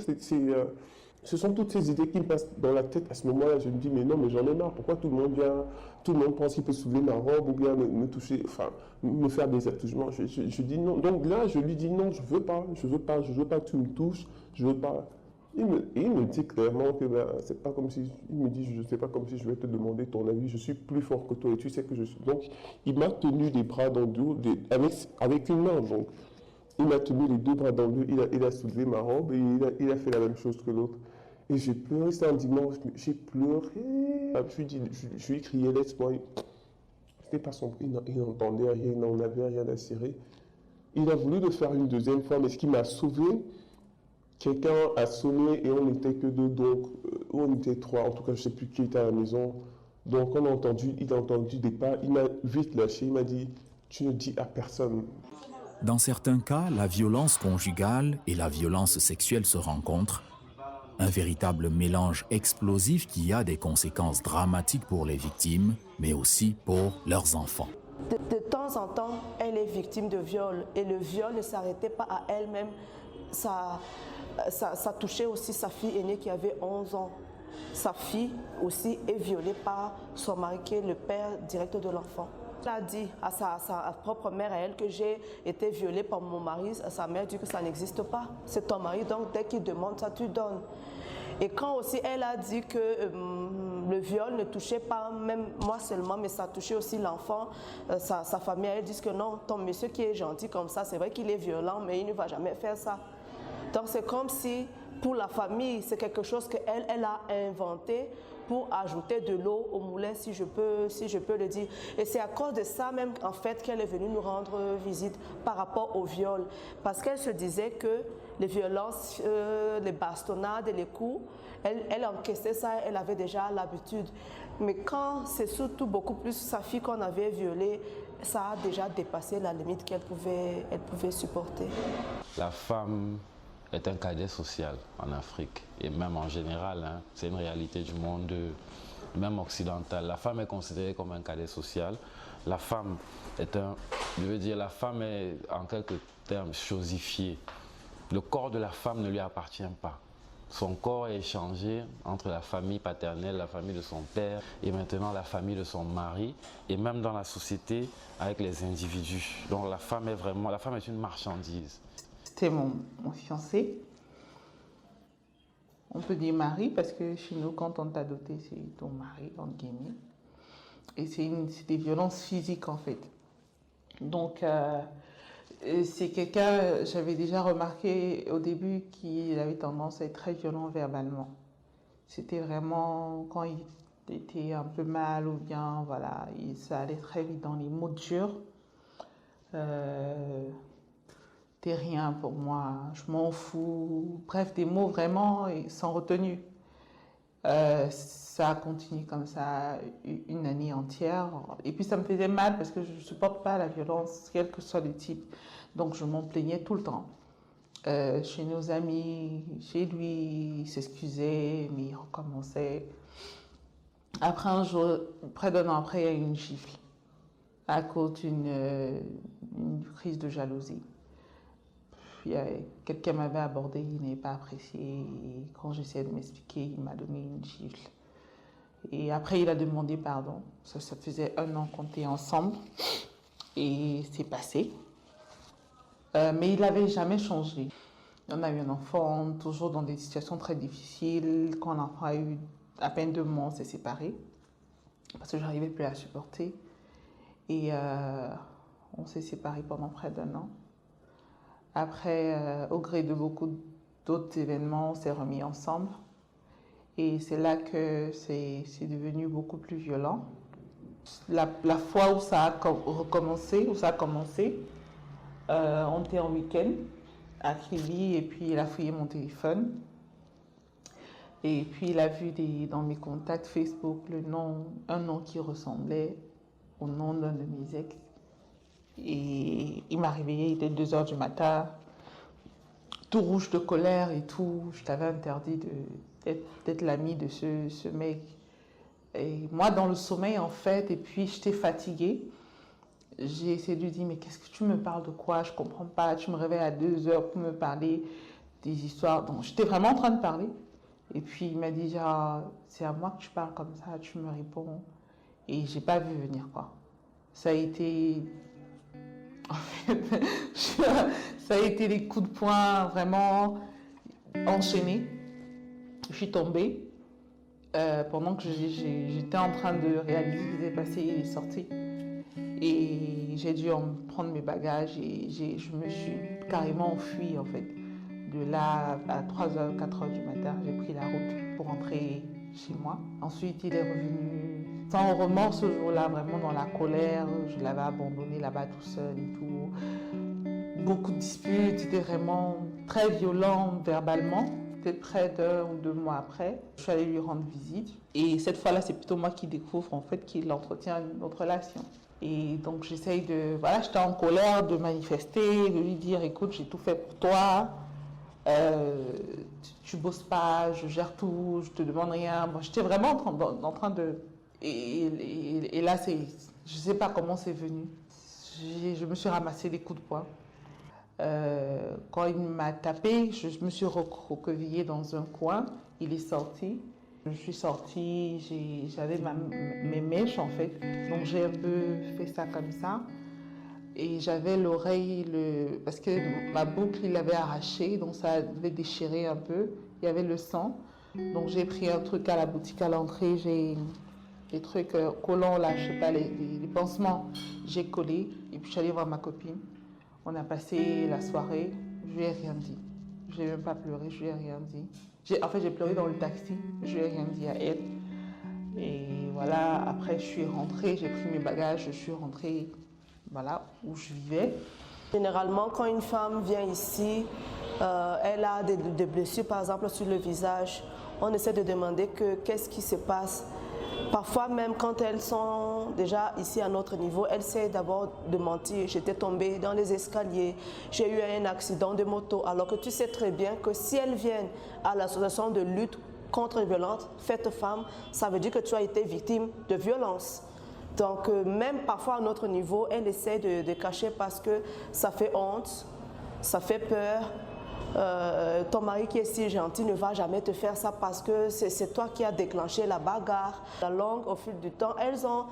ce sont toutes ces idées qui me passent dans la tête à ce moment-là. Je me dis, mais non, mais j'en ai marre. Pourquoi tout le monde vient, tout le monde pense qu'il peut soulever ma robe ou bien me toucher, enfin, me faire des attouchements. Je dis non. Donc là, je lui dis non, je veux pas que tu me touches, je veux pas. Il me dit clairement que ben, c'est pas comme si, il me dit, je sais pas comme si je vais te demander ton avis, je suis plus fort que toi et tu sais que je suis. Donc, il m'a tenu des bras dans le dos avec une main. Donc, Il m'a tenu les 2 bras dans le dos, il a soulevé ma robe et il a fait la même chose que l'autre. Et j'ai pleuré, c'était un dimanche, j'ai pleuré. Je lui ai crié, laisse-moi. C'était pas son bruit, il n'entendait rien, il n'en avait rien à cirer. Il a voulu le faire une 2e fois, mais ce qui m'a sauvé, quelqu'un a sonné et on n'était que 2, donc on était 3, en tout cas je ne sais plus qui était à la maison. Donc il a entendu des pas, il m'a vite lâché, il m'a dit « tu ne dis à personne ». Dans certains cas, la violence conjugale et la violence sexuelle se rencontrent. Un véritable mélange explosif qui a des conséquences dramatiques pour les victimes, mais aussi pour leurs enfants. De temps en temps, elle est victime de viol et le viol ne s'arrêtait pas à elle-même. Ça touchait aussi sa fille aînée qui avait 11 ans. Sa fille aussi est violée par son mari qui est le père direct de l'enfant. Elle a dit à sa propre mère, à elle, que j'ai été violée par mon mari. Sa mère dit que ça n'existe pas. C'est ton mari, donc dès qu'il demande ça, tu donnes. Et quand aussi elle a dit que le viol ne touchait pas même moi seulement, mais ça touchait aussi l'enfant, sa famille, elle dit que non, ton monsieur qui est gentil comme ça, c'est vrai qu'il est violent, mais il ne va jamais faire ça. Donc c'est comme si pour la famille, c'est quelque chose qu'elle a inventé pour ajouter de l'eau au moulin, si je peux le dire. Et c'est à cause de ça même, en fait, qu'elle est venue nous rendre visite par rapport au viol. Parce qu'elle se disait que les violences, les bastonnades et les coups, elle encaissait ça, elle avait déjà l'habitude. Mais quand c'est surtout beaucoup plus sa fille qu'on avait violée, ça a déjà dépassé la limite qu'elle pouvait supporter. La femme est un cadet social en Afrique et même en général, hein, c'est une réalité du monde, même occidental. La femme est considérée comme un cadet social. La femme est la femme est en quelques termes chosifiée. Le corps de la femme ne lui appartient pas. Son corps est échangé entre la famille paternelle, la famille de son père et maintenant la famille de son mari et même dans la société avec les individus. Donc la femme est une marchandise. C'était mon fiancé. On peut dire mari parce que chez nous, quand on t'a doté, c'est ton mari, entre guillemets. Et c'est des violences physiques en fait. Donc c'est quelqu'un, j'avais déjà remarqué au début qu'il avait tendance à être très violent verbalement. C'était vraiment quand il était un peu mal ou bien, voilà, ça allait très vite dans les mots durs. T'es rien pour moi, je m'en fous. Bref, des mots vraiment sans retenue. Ça a continué comme ça une année entière. Et puis ça me faisait mal parce que je ne supporte pas la violence, quel que soit le type. Donc je m'en plaignais tout le temps. Chez nos amis, chez lui, il s'excusait, mais il recommençait. Après un jour, près d'un an après, il y a eu une gifle à cause d'une crise de jalousie. Quelqu'un m'avait abordé, il n'avait pas apprécié. Et quand j'essayais de m'expliquer, il m'a donné une gifle. Et après, il a demandé pardon. Ça faisait 1 an qu'on était ensemble. Et c'est passé. Mais il n'avait jamais changé. On a eu un enfant, toujours dans des situations très difficiles. Quand l'enfant a eu à peine 2 mois, on s'est séparés. Parce que je n'arrivais plus à supporter. Et on s'est séparés pendant près d'1 an. Après, au gré de beaucoup d'autres événements, on s'est remis ensemble. Et c'est là que c'est devenu beaucoup plus violent. La fois où ça a recommencé, on était en week-end à Krivi et puis il a fouillé mon téléphone. Et puis il a vu dans mes contacts Facebook un nom qui ressemblait au nom d'un de mes ex. Et il m'a réveillée, il était 2h du matin, tout rouge de colère et tout. Je t'avais interdit d'être l'ami de ce mec. Et moi, dans le sommeil, en fait, et puis j'étais fatiguée. J'ai essayé de lui dire, mais qu'est-ce que tu me parles de quoi? Je comprends pas. Tu me réveilles à 2h pour me parler des histoires. Donc, j'étais vraiment en train de parler. Et puis, il m'a dit, c'est à moi que tu parles comme ça, tu me réponds. Et j'ai pas vu venir, quoi. Ça a été... En fait, ça a été des coups de poing vraiment enchaînés. Je suis tombée. Pendant que j'étais en train de réaliser ce qui s'est passé, il est sorti. Et j'ai dû en prendre mes bagages et je me suis carrément fui en fait. De là à 3h, 4h du matin, j'ai pris la route pour rentrer chez moi. Ensuite, il est revenu sans remords ce jour-là, vraiment dans la colère. Je l'avais abandonné là-bas tout seul et tout. Beaucoup de disputes, c'était vraiment très violent verbalement. Peut-être près d'1 ou 2 mois après, je suis allée lui rendre visite. Et cette fois-là, c'est plutôt moi qui découvre en fait qu'il entretient une autre relation. Et donc j'essaye de, voilà, j'étais en colère, de manifester, de lui dire, écoute, j'ai tout fait pour toi. Tu bosses pas, je gère tout, je te demande rien. Moi, j'étais vraiment en train de... Et là, je sais pas comment c'est venu. Je me suis ramassé des coups de poing. Quand il m'a tapé, je me suis recroquevillée dans un coin. Il est sorti. Je suis sortie, j'avais mes mèches en fait. Donc j'ai un peu fait ça comme ça. Et j'avais l'oreille, parce que ma boucle, il l'avait arrachée, donc ça avait déchiré un peu. Il y avait le sang. Donc j'ai pris un truc à la boutique à l'entrée, j'ai des trucs collants là, je sais pas, les pansements. J'ai collé et puis je suis allée voir ma copine. On a passé la soirée, je lui ai rien dit. Je n'ai même pas pleuré, je lui ai rien dit. En fait, j'ai pleuré dans le taxi, je lui ai rien dit à elle. Et voilà, après je suis rentrée, j'ai pris mes bagages, je suis rentrée, voilà, où je vivais. Généralement, quand une femme vient ici, elle a des blessures, par exemple, sur le visage. On essaie de demander qu'est-ce qui se passe. Parfois, même quand elles sont déjà ici à notre niveau, elles essaient d'abord de mentir. J'étais tombée dans les escaliers, j'ai eu un accident de moto. Alors que tu sais très bien que si elles viennent à l'association de lutte contre les violences faites aux femmes, ça veut dire que tu as été victime de violences. Donc, même parfois à notre niveau, elles essaient de cacher parce que ça fait honte, ça fait peur. Ton mari qui est si gentil ne va jamais te faire ça parce que c'est toi qui as déclenché la bagarre. La langue, au fil du temps, elles ont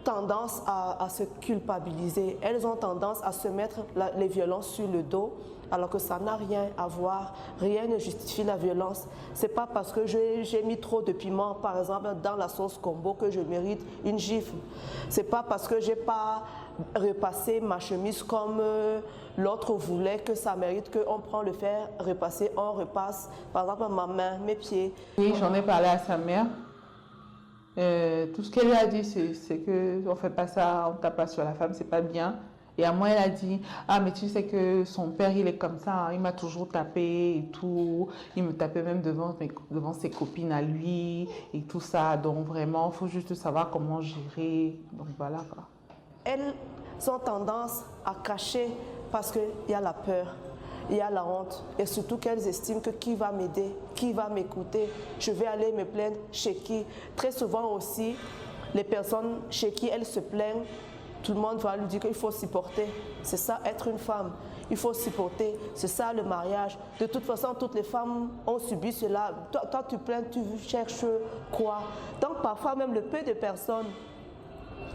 tendance à se culpabiliser. Elles ont tendance à se mettre les violences sur le dos alors que ça n'a rien à voir. Rien ne justifie la violence. C'est pas parce que j'ai mis trop de piment, par exemple, dans la sauce combo que je mérite une gifle. C'est pas parce que j'ai pas repassé ma chemise comme l'autre voulait que ça mérite qu'on prend le fer repasser, on repasse, par exemple, ma main, mes pieds. Oui, j'en ai parlé à sa mère. Tout ce qu'elle lui a dit, c'est qu'on ne fait pas ça, on ne tape pas sur la femme, c'est pas bien. Et à moi, elle a dit, ah mais tu sais que son père, il est comme ça, hein, il m'a toujours tapé et tout. Il me tapait même devant ses copines à lui et tout ça. Donc vraiment, il faut juste savoir comment gérer. Donc voilà quoi. Elles ont tendance à cacher parce qu'il y a la peur, il y a la honte et surtout qu'elles estiment que qui va m'aider, qui va m'écouter, je vais aller me plaindre chez qui. Très souvent aussi, les personnes chez qui elles se plaignent, tout le monde va lui dire qu'il faut supporter. C'est ça être une femme, il faut supporter, c'est ça le mariage. De toute façon, toutes les femmes ont subi cela. Toi tu plains, tu cherches quoi? Donc parfois même le peu de personnes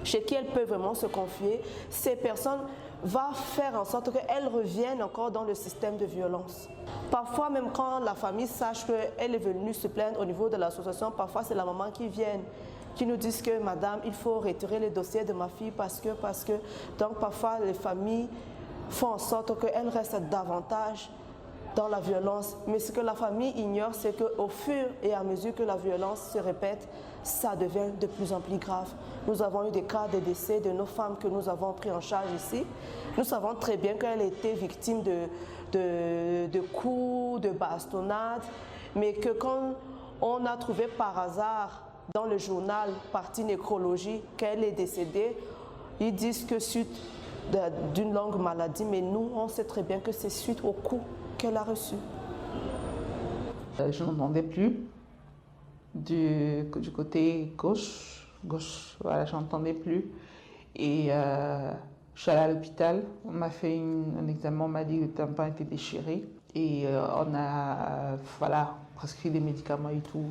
chez qui elles peuvent vraiment se confier, ces personnes vont faire en sorte qu'elles reviennent encore dans le système de violence. Parfois, même quand la famille sache qu'elle est venue se plaindre au niveau de l'association, parfois c'est la maman qui vient, qui nous dit que madame, il faut retirer les dossiers de ma fille parce que. Donc parfois les familles font en sorte qu'elles restent davantage dans la violence. Mais ce que la famille ignore, c'est qu'au fur et à mesure que la violence se répète, ça devient de plus en plus grave. Nous avons eu des cas de décès de nos femmes que nous avons pris en charge ici. Nous savons très bien qu'elles étaient victimes de coups, de bastonnades, mais que quand on a trouvé par hasard dans le journal partie nécrologie qu'elle est décédée, ils disent que suite d'une longue maladie, mais nous, on sait très bien que c'est suite au coup qu'elle a reçu. Je n'entendais plus du côté gauche, voilà, je n'entendais plus. Et je suis allée à l'hôpital, on m'a fait un examen, on m'a dit que le tympan était déchiré. Et on a prescrit des médicaments et tout.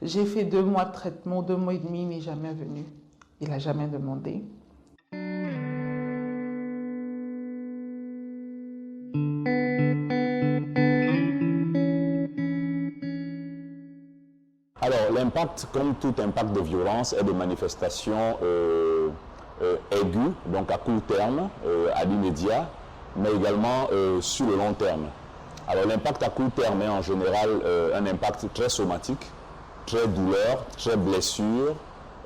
J'ai fait 2 mois de traitement, 2 mois et demi, il n'est jamais venu. Il n'a jamais demandé. Alors, l'impact, comme tout impact de violence, est de manifestations aiguës, donc à court terme, à l'immédiat, mais également sur le long terme. Alors l'impact à court terme est en général un impact très somatique, très douleur, très blessure,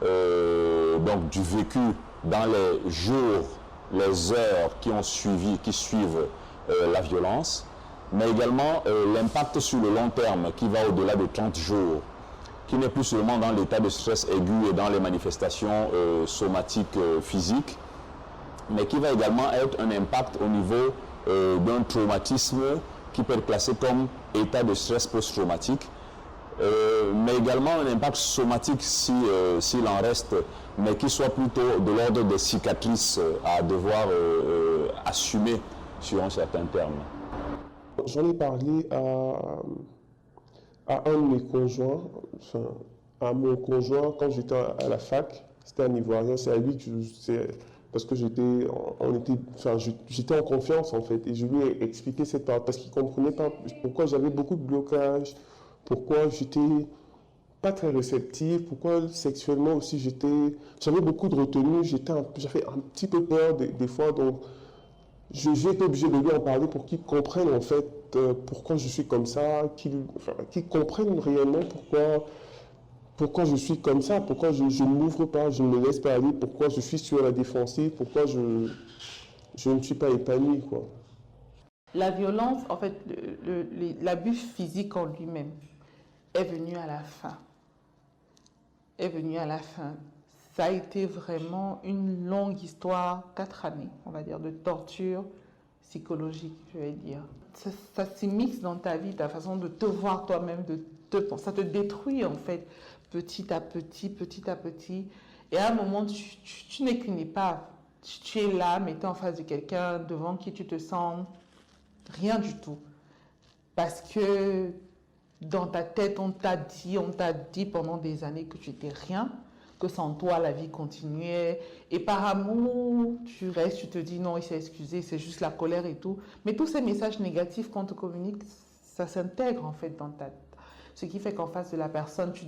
donc du vécu dans les jours, les heures qui suivent la violence, mais également l'impact sur le long terme qui va au-delà de 30 jours, qui n'est plus seulement dans l'état de stress aigu et dans les manifestations somatiques physiques, mais qui va également être un impact au niveau d'un traumatisme qui peut être classé comme état de stress post-traumatique, mais également un impact somatique s'il en reste, mais qui soit plutôt de l'ordre des cicatrices à devoir assumer sur un certain terme. J'en ai parlé à un de mes conjoints, enfin, à mon conjoint quand j'étais à la fac. C'était un Ivoirien, c'est à lui que parce que j'étais en confiance en fait, et je lui ai expliqué cette part parce qu'il ne comprenait pas pourquoi j'avais beaucoup de blocages, pourquoi j'étais pas très réceptif, pourquoi sexuellement aussi j'avais beaucoup de retenue, j'avais un petit peu peur des fois, donc j'ai été obligé de lui en parler pour qu'il comprenne en fait pourquoi je suis comme ça, qu'il comprenne réellement pourquoi je suis comme ça, pourquoi je ne m'ouvre pas, je ne me laisse pas aller, pourquoi je suis sur la défensive, pourquoi je ne suis pas épanoui, quoi. La violence, en fait, l'abus physique en lui-même est venu à la fin. Ça a été vraiment une longue histoire, 4 années, on va dire, de torture psychologique, je vais dire. Ça s'immixe dans ta vie, ta façon de te voir toi-même, ça te détruit en fait, petit à petit. Et à un moment, tu n'es qu'une épave. Tu es là, mais tu es en face de quelqu'un devant qui tu te sens rien du tout. Parce que dans ta tête, on t'a dit pendant des années que tu n'étais rien, que sans toi, la vie continuait. Et par amour, tu restes, tu te dis non, il s'est excusé, c'est juste la colère et tout. Mais tous ces messages négatifs qu'on te communique, ça s'intègre en fait dans ta tête. Ce qui fait qu'en face de la personne, tu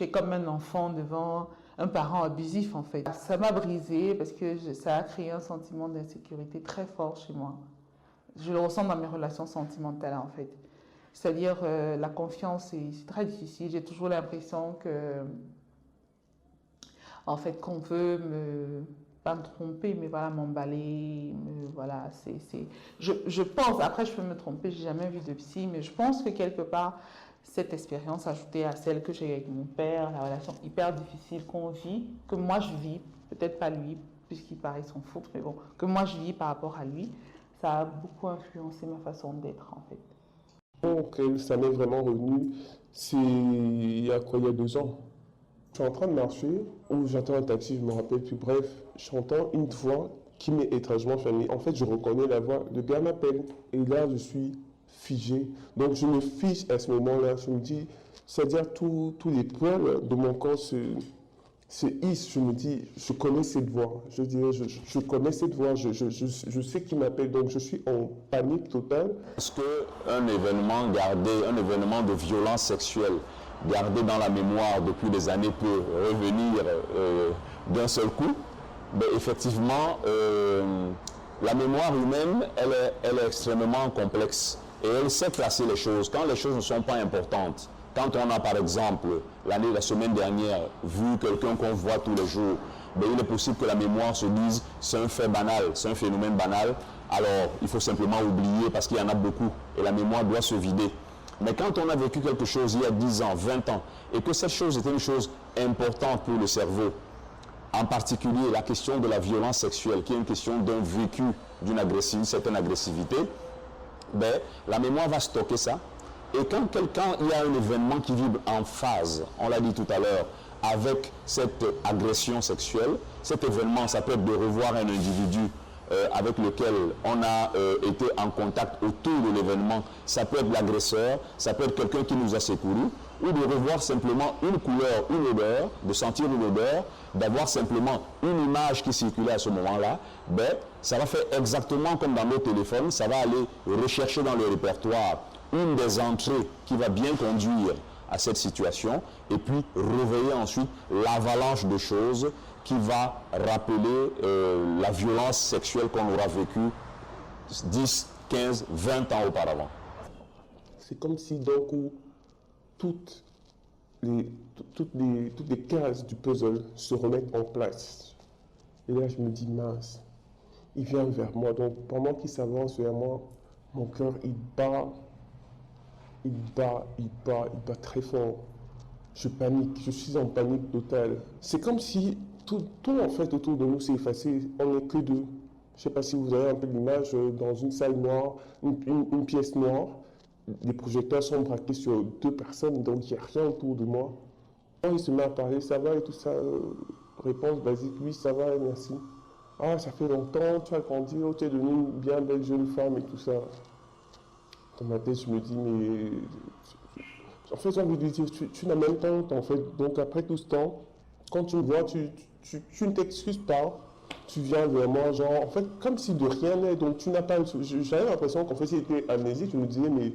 es comme un enfant devant un parent abusif en fait. Ça m'a brisé parce que ça a créé un sentiment d'insécurité très fort chez moi. Je le ressens dans mes relations sentimentales en fait. C'est-à-dire la confiance, c'est très difficile. J'ai toujours l'impression que, en fait, qu'on veut pas me tromper, mais voilà, m'emballer, voilà, je pense, après je peux me tromper, j'ai jamais vu de psy, mais je pense que quelque part, cette expérience ajoutée à celle que j'ai avec mon père, la relation hyper difficile qu'on vit, que moi je vis, peut-être pas lui, puisqu'il paraît s'en foutre, mais bon, que moi je vis par rapport à lui, ça a beaucoup influencé ma façon d'être en fait. Donc, ça m'est vraiment revenu, il y a 2 ans. Je suis en train de marcher, où j'attends un taxi, je ne me rappelle plus. Bref, j'entends une voix qui m'est étrangement familière. En fait, je reconnais la voix, le gars m'appelle. Et là, je suis figé. Donc, je me fiche à ce moment-là. Je me dis, c'est-à-dire tous les poils de mon corps se hissent. Je me dis, je connais cette voix. Je dirais, je connais cette voix, je sais qui m'appelle. Donc, je suis en panique totale. Est-ce qu'un événement de violence sexuelle, gardé dans la mémoire depuis des années peut revenir d'un seul coup? Ben, effectivement, la mémoire humaine, elle est extrêmement complexe et elle sait classer les choses. Quand les choses ne sont pas importantes, quand on a par exemple, la semaine dernière, vu quelqu'un qu'on voit tous les jours, ben, il est possible que la mémoire se dise c'est un fait banal, c'est un phénomène banal, alors il faut simplement oublier parce qu'il y en a beaucoup et la mémoire doit se vider. Mais quand on a vécu quelque chose il y a 10 ans, 20 ans, et que cette chose était une chose importante pour le cerveau, en particulier la question de la violence sexuelle, qui est une question d'un vécu, d'une certaine agressivité, ben, la mémoire va stocker ça. Et quand il y a un événement qui vibre en phase, on l'a dit tout à l'heure, avec cette agression sexuelle, cet événement, ça peut être de revoir un individu avec lequel on a été en contact autour de l'événement, ça peut être l'agresseur, ça peut être quelqu'un qui nous a secouru, ou de revoir simplement une couleur, une odeur, de sentir une odeur, d'avoir simplement une image qui circulait à ce moment-là, ben, ça va faire exactement comme dans nos téléphones, ça va aller rechercher dans le répertoire une des entrées qui va bien conduire à cette situation, et puis réveiller ensuite l'avalanche de choses qui va rappeler la violence sexuelle qu'on aura vécue 10, 15, 20 ans auparavant. C'est comme si d'un coup, toutes les cases du puzzle se remettent en place. Et là, je me dis, mince, il vient vers moi. Donc, pendant qu'il s'avance vers moi, mon cœur, il bat très fort. Je panique, je suis en panique totale. C'est comme si tout en fait autour de nous s'est effacé, on n'est que deux. Je ne sais pas si vous avez un peu l'image dans une salle noire, une pièce noire. Les projecteurs sont braqués sur 2 personnes, donc il n'y a rien autour de moi. Il se met à parler, ça va et tout ça. Réponse basique, oui, ça va et merci. Ah, ça fait longtemps, tu as grandi, oh, tu es devenue une bien belle jeune femme et tout ça. Dans ma tête, je me dis, mais... En fait, j'ai envie de dire, tu n'as même pas honte, en fait. Donc après tout ce temps, quand tu me vois, tu ne t'excuses pas. Tu viens vers moi, genre, en fait, comme si de rien n'est. Donc tu n'as pas... J'avais l'impression qu'en fait, s'il était amnésique, je me disais, mais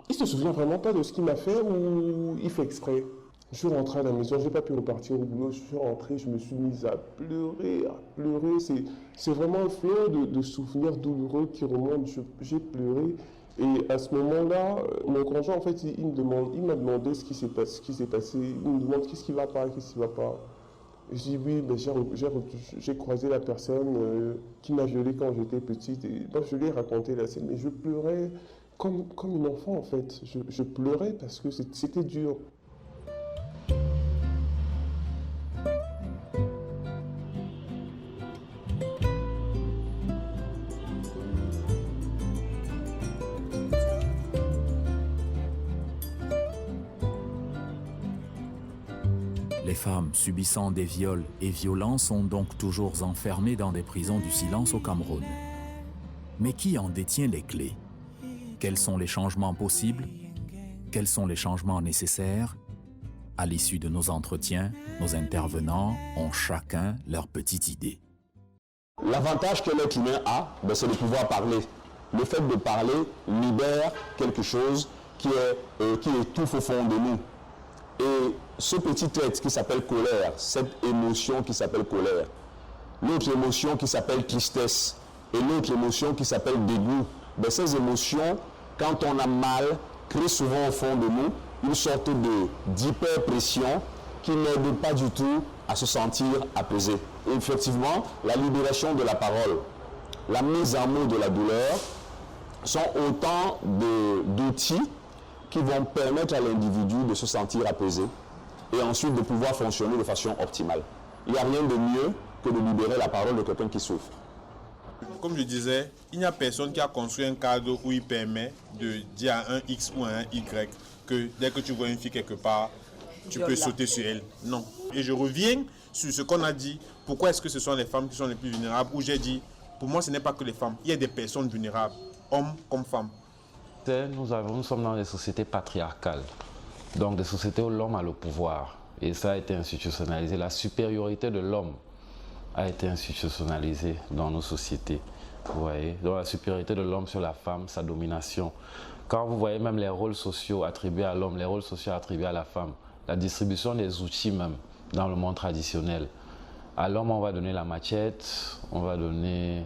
il se souvient vraiment pas de ce qu'il m'a fait ou il fait exprès. Je suis rentré à la maison, je n'ai pas pu repartir au boulot. Je suis rentré, je me suis mise à pleurer, C'est vraiment un flot de souvenirs douloureux qui remontent. J'ai pleuré. Et à ce moment-là, mon conjoint, en fait, il m'a demandé ce qui s'est passé. Il me demande qu'est-ce qui ne va pas, qu'est-ce qui ne va pas. Je dis oui, ben j'ai croisé la personne qui m'a violée quand j'étais petite. Et donc je lui ai raconté la scène, mais je pleurais comme une enfant, en fait. Je pleurais parce que c'était dur. Les femmes subissant des viols et violences sont donc toujours enfermées dans des prisons du silence au Cameroun. Mais qui en détient les clés? Quels sont les changements possibles? Quels sont les changements nécessaires? À l'issue de nos entretiens, nos intervenants ont chacun leur petite idée. L'avantage que l'être humain a, c'est de pouvoir parler. Le fait de parler libère quelque chose qui étouffe au fond de nous. Et ce petit être qui s'appelle colère, cette émotion qui s'appelle colère, l'autre émotion qui s'appelle tristesse et l'autre émotion qui s'appelle dégoût, ces émotions, quand on a mal, créent souvent au fond de nous une sorte d'hyperpression qui n'aide pas du tout à se sentir apaisé. Et effectivement, la libération de la parole, la mise en mots de la douleur sont autant d'outils qui vont permettre à l'individu de se sentir apaisé et ensuite de pouvoir fonctionner de façon optimale. Il n'y a rien de mieux que de libérer la parole de quelqu'un qui souffre. Comme je disais, il n'y a personne qui a construit un cadre où il permet de dire à un X ou à un Y que dès que tu vois une fille quelque part, tu peux sauter sur elle. Non. Et je reviens sur ce qu'on a dit. Pourquoi est-ce que ce sont les femmes qui sont les plus vulnérables? Où j'ai dit, pour moi, ce n'est pas que les femmes. Il y a des personnes vulnérables, hommes comme femmes. Nous sommes dans des sociétés patriarcales, donc des sociétés où l'homme a le pouvoir. Et ça a été institutionnalisé. La supériorité de l'homme a été institutionnalisée dans nos sociétés. Vous voyez, donc la supériorité de l'homme sur la femme, sa domination. Quand vous voyez même les rôles sociaux attribués à l'homme, les rôles sociaux attribués à la femme, la distribution des outils même dans le monde traditionnel. À l'homme, on va donner la machette, on va donner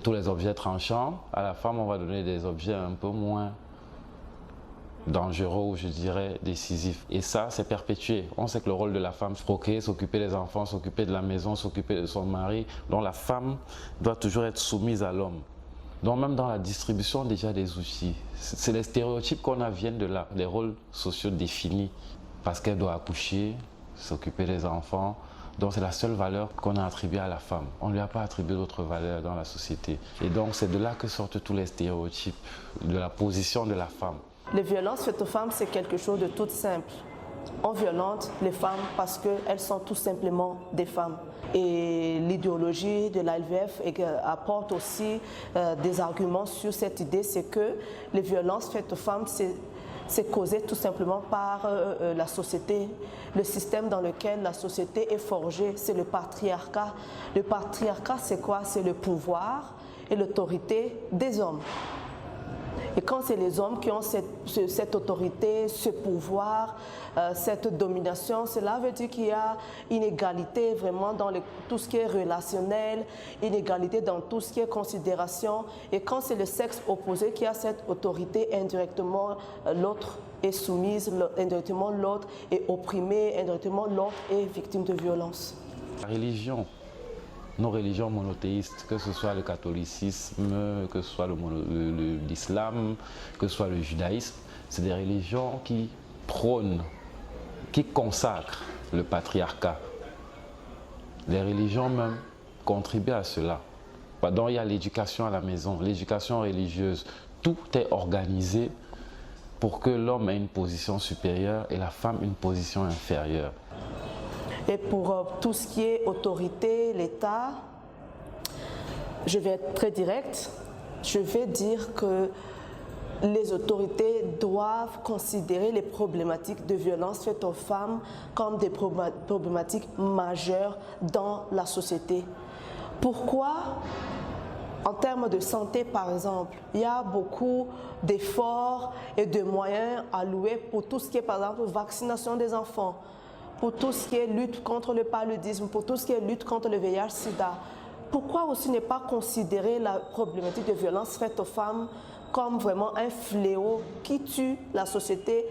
tous les objets tranchants. À la femme, on va donner des objets un peu moins dangereux ou je dirais décisifs. Et ça, c'est perpétué. On sait que le rôle de la femme, c'est procréer, s'occuper des enfants, s'occuper de la maison, s'occuper de son mari. Donc la femme doit toujours être soumise à l'homme. Donc même dans la distribution déjà des outils, c'est les stéréotypes qu'on a viennent de là, des rôles sociaux définis. Parce qu'elle doit accoucher, s'occuper des enfants. Donc c'est la seule valeur qu'on a attribuée à la femme. On ne lui a pas attribué d'autres valeurs dans la société. Et donc c'est de là que sortent tous les stéréotypes de la position de la femme. Les violences faites aux femmes, c'est quelque chose de tout simple. On violente les femmes parce qu'elles sont tout simplement des femmes. Et l'idéologie de l'ALVF apporte aussi des arguments sur cette idée, c'est que les violences faites aux femmes, c'est causé tout simplement par la société, le système dans lequel la société est forgée, c'est le patriarcat. Le patriarcat, c'est quoi? C'est le pouvoir et l'autorité des hommes. Et quand c'est les hommes qui ont cette autorité, ce pouvoir, cette domination, cela veut dire qu'il y a une égalité vraiment dans tout ce qui est relationnel, une égalité dans tout ce qui est considération. Et quand c'est le sexe opposé qui a cette autorité, indirectement l'autre est soumise, indirectement l'autre est opprimé, indirectement l'autre est victime de violence. La religion, nos religions monothéistes, que ce soit le catholicisme, que ce soit l'islam, que ce soit le judaïsme, c'est des religions qui prônent, qui consacrent le patriarcat. Les religions même contribuent à cela. Donc il y a l'éducation à la maison, l'éducation religieuse. Tout est organisé pour que l'homme ait une position supérieure et la femme une position inférieure. Et pour tout ce qui est autorité, l'État, je vais être très directe. Je vais dire que les autorités doivent considérer les problématiques de violence faites aux femmes comme des problématiques majeures dans la société. Pourquoi ? En termes de santé, par exemple, il y a beaucoup d'efforts et de moyens alloués pour tout ce qui est, par exemple, vaccination des enfants, pour tout ce qui est lutte contre le paludisme, pour tout ce qui est lutte contre le VIH-Sida. Pourquoi aussi ne pas considérer la problématique de violence faite aux femmes comme vraiment un fléau qui tue la société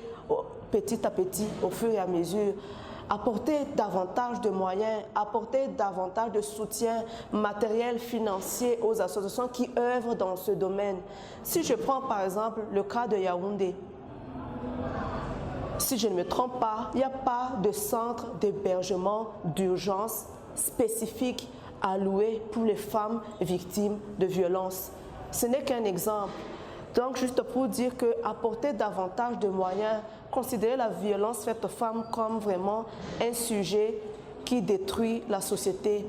petit à petit, au fur et à mesure? Apporter davantage de moyens, apporter davantage de soutien matériel, financier aux associations qui œuvrent dans ce domaine. Si je prends par exemple le cas de Yaoundé, si je ne me trompe pas, il n'y a pas de centre d'hébergement d'urgence spécifique alloué pour les femmes victimes de violences. Ce n'est qu'un exemple. Donc, juste pour dire qu'apporter davantage de moyens, considérer la violence faite aux femmes comme vraiment un sujet qui détruit la société.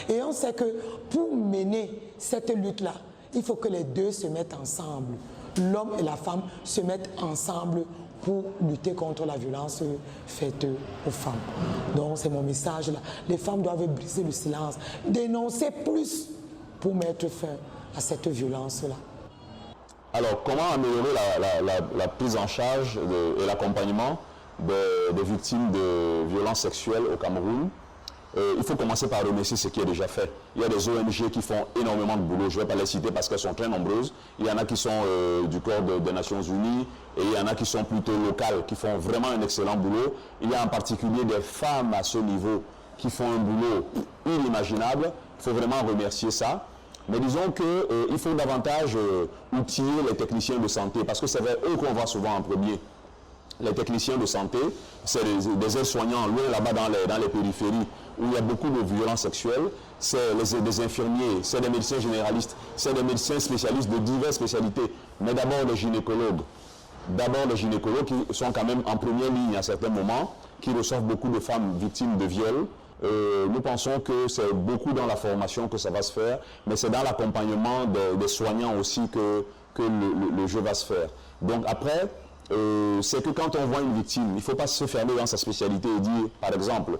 Et on sait que pour mener cette lutte-là, il faut que les deux se mettent ensemble. L'homme et la femme se mettent ensemble pour lutter contre la violence faite aux femmes. Donc, c'est mon message là. Les femmes doivent briser le silence, dénoncer plus pour mettre fin à cette violence-là. Alors, comment améliorer la prise en charge et l'accompagnement des victimes de violences sexuelles au Cameroun? Il faut commencer par remercier ce qui est déjà fait. Il y a des ONG qui font énormément de boulot. Je ne vais pas les citer parce qu'elles sont très nombreuses. Il y en a qui sont du corps des Nations Unies et il y en a qui sont plutôt locales, qui font vraiment un excellent boulot. Il y a en particulier des femmes à ce niveau qui font un boulot inimaginable. Il faut vraiment remercier ça. Mais disons qu'il faut davantage outiller les techniciens de santé parce que c'est vers eux qu'on va souvent en premier. Les techniciens de santé, c'est des aides-soignants loin là-bas dans les périphéries où il y a beaucoup de violences sexuelles. C'est des infirmiers, c'est des médecins généralistes, c'est des médecins spécialistes de diverses spécialités. Mais d'abord les gynécologues. D'abord les gynécologues qui sont quand même en première ligne à certains moments, qui reçoivent beaucoup de femmes victimes de viol. Nous pensons que c'est beaucoup dans la formation que ça va se faire, mais c'est dans l'accompagnement des soignants aussi que le jeu va se faire. Donc après, c'est que quand on voit une victime, il ne faut pas se fermer dans sa spécialité et dire, par exemple,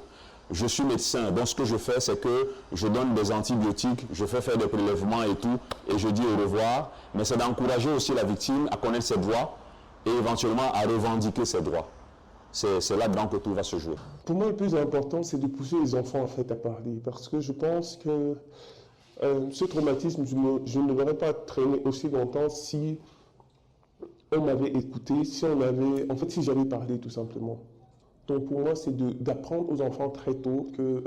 je suis médecin, donc ce que je fais, c'est que je donne des antibiotiques, je fais faire des prélèvements et tout, et je dis au revoir, mais c'est d'encourager aussi la victime à connaître ses droits et éventuellement à revendiquer ses droits. C'est là-dedans que tout va se jouer. Pour moi, le plus important, c'est de pousser les enfants en fait, à parler. Parce que je pense que ce traumatisme, je ne l'aurais pas traîné aussi longtemps si on m'avait écouté, si j'avais parlé tout simplement. Donc pour moi, c'est d'apprendre aux enfants très tôt que,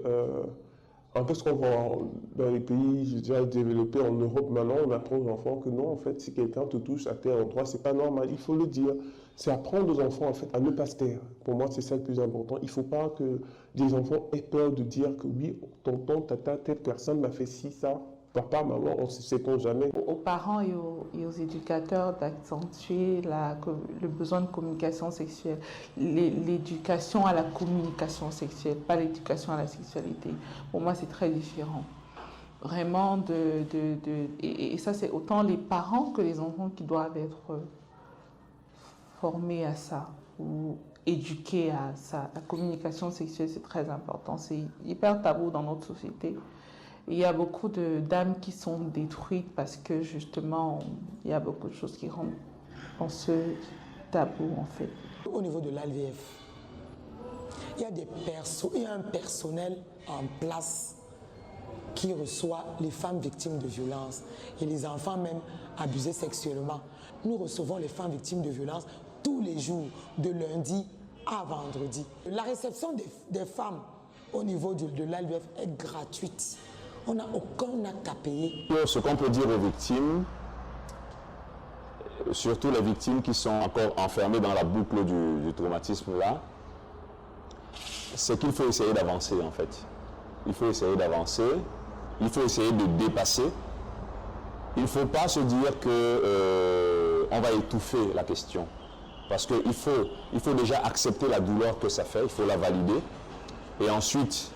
un peu ce qu'on voit dans les pays déjà développés en Europe maintenant, on apprend aux enfants que non, en fait, si quelqu'un te touche à tel endroit, c'est pas normal, il faut le dire. C'est apprendre aux enfants en fait, à ne pas se taire. Pour moi, c'est ça le plus important. Il ne faut pas que les enfants aient peur de dire que oui, tonton, tata, telle personne m'a fait ci, ça. Papa, maman, on ne sait jamais. Aux parents et aux éducateurs d'accentuer le besoin de communication sexuelle. L'éducation à la communication sexuelle, pas l'éducation à la sexualité. Pour moi, c'est très différent. Vraiment, et ça, c'est autant les parents que les enfants qui doivent être formés à ça ou éduqués à ça. La communication sexuelle, c'est très important. C'est hyper tabou dans notre société. Il y a beaucoup d'âmes qui sont détruites parce que justement, il y a beaucoup de choses qui rentrent dans ce tabou en fait. Au niveau de l'ALVF, il y a un personnel en place qui reçoit les femmes victimes de violences et les enfants même abusés sexuellement. Nous recevons les femmes victimes de violences tous les jours, de lundi à vendredi. La réception des femmes au niveau de l'ALVF est gratuite. On n'a aucun acte à payer. Ce qu'on peut dire aux victimes, surtout les victimes qui sont encore enfermées dans la boucle du traumatisme là, c'est qu'il faut essayer d'avancer en fait. Il faut essayer d'avancer, il faut essayer de dépasser. Il ne faut pas se dire qu'on va étouffer la question. Parce qu'il faut déjà accepter la douleur que ça fait, il faut la valider. Et ensuite,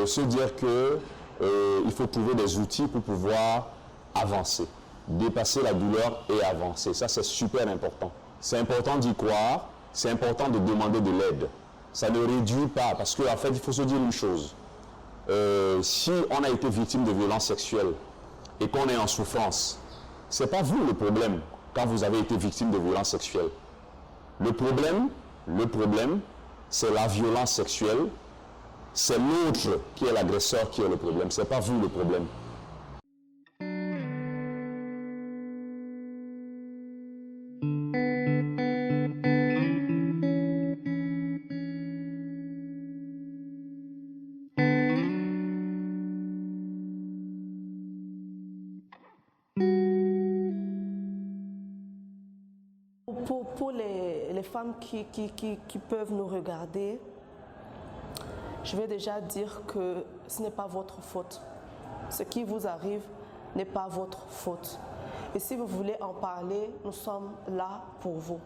se dire qu'il faut trouver des outils pour pouvoir avancer. Dépasser la douleur et avancer. Ça, c'est super important. C'est important d'y croire, c'est important de demander de l'aide. Ça ne réduit pas, parce qu'en fait, il faut se dire une chose. Si on a été victime de violences sexuelles et qu'on est en souffrance, ce n'est pas vous le problème quand vous avez été victime de violences sexuelles. Le problème, c'est la violence sexuelle. C'est l'autre qui est l'agresseur qui est le problème. Ce n'est pas vous le problème. Pour les femmes qui peuvent nous regarder, je vais déjà dire que ce n'est pas votre faute. Ce qui vous arrive n'est pas votre faute. Et si vous voulez en parler, nous sommes là pour vous.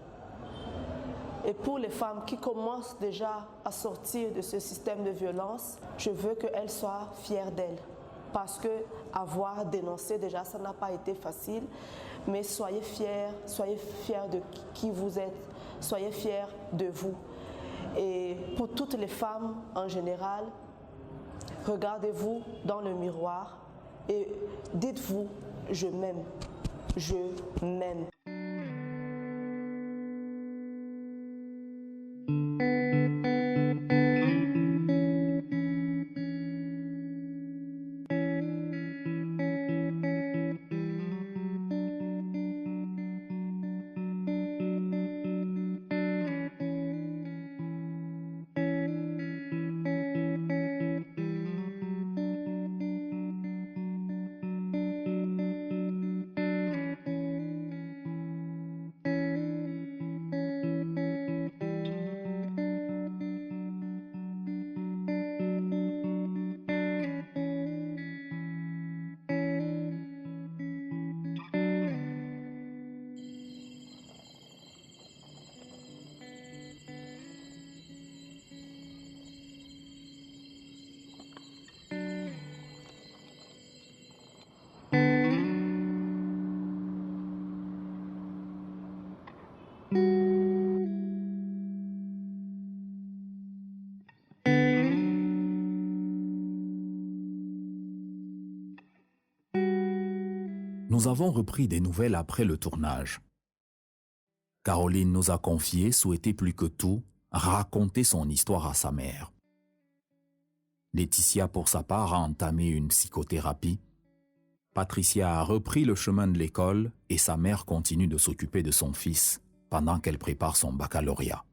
Et pour les femmes qui commencent déjà à sortir de ce système de violence, je veux qu'elles soient fières d'elles. Parce que avoir dénoncé déjà, ça n'a pas été facile. Mais soyez fiers de qui vous êtes, soyez fiers de vous. Et pour toutes les femmes en général, regardez-vous dans le miroir et dites-vous, je m'aime, je m'aime. Nous avons repris des nouvelles après le tournage. Caroline nous a confié souhaiter plus que tout raconter son histoire à sa mère. Laetitia, pour sa part, a entamé une psychothérapie. Patricia a repris le chemin de l'école et sa mère continue de s'occuper de son fils pendant qu'elle prépare son baccalauréat.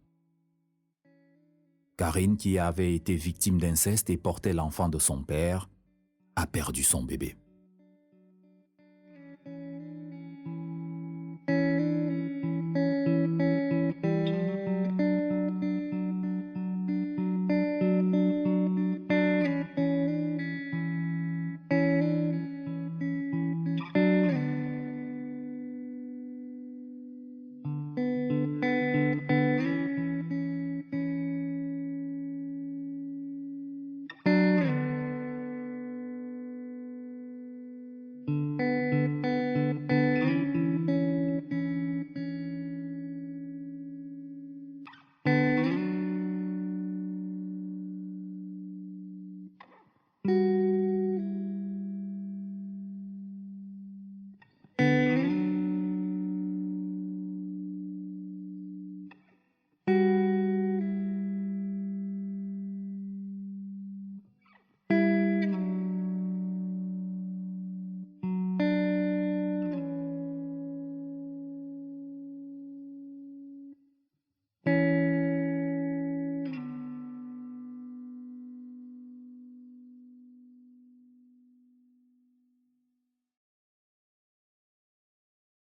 Karine, qui avait été victime d'inceste et portait l'enfant de son père, a perdu son bébé.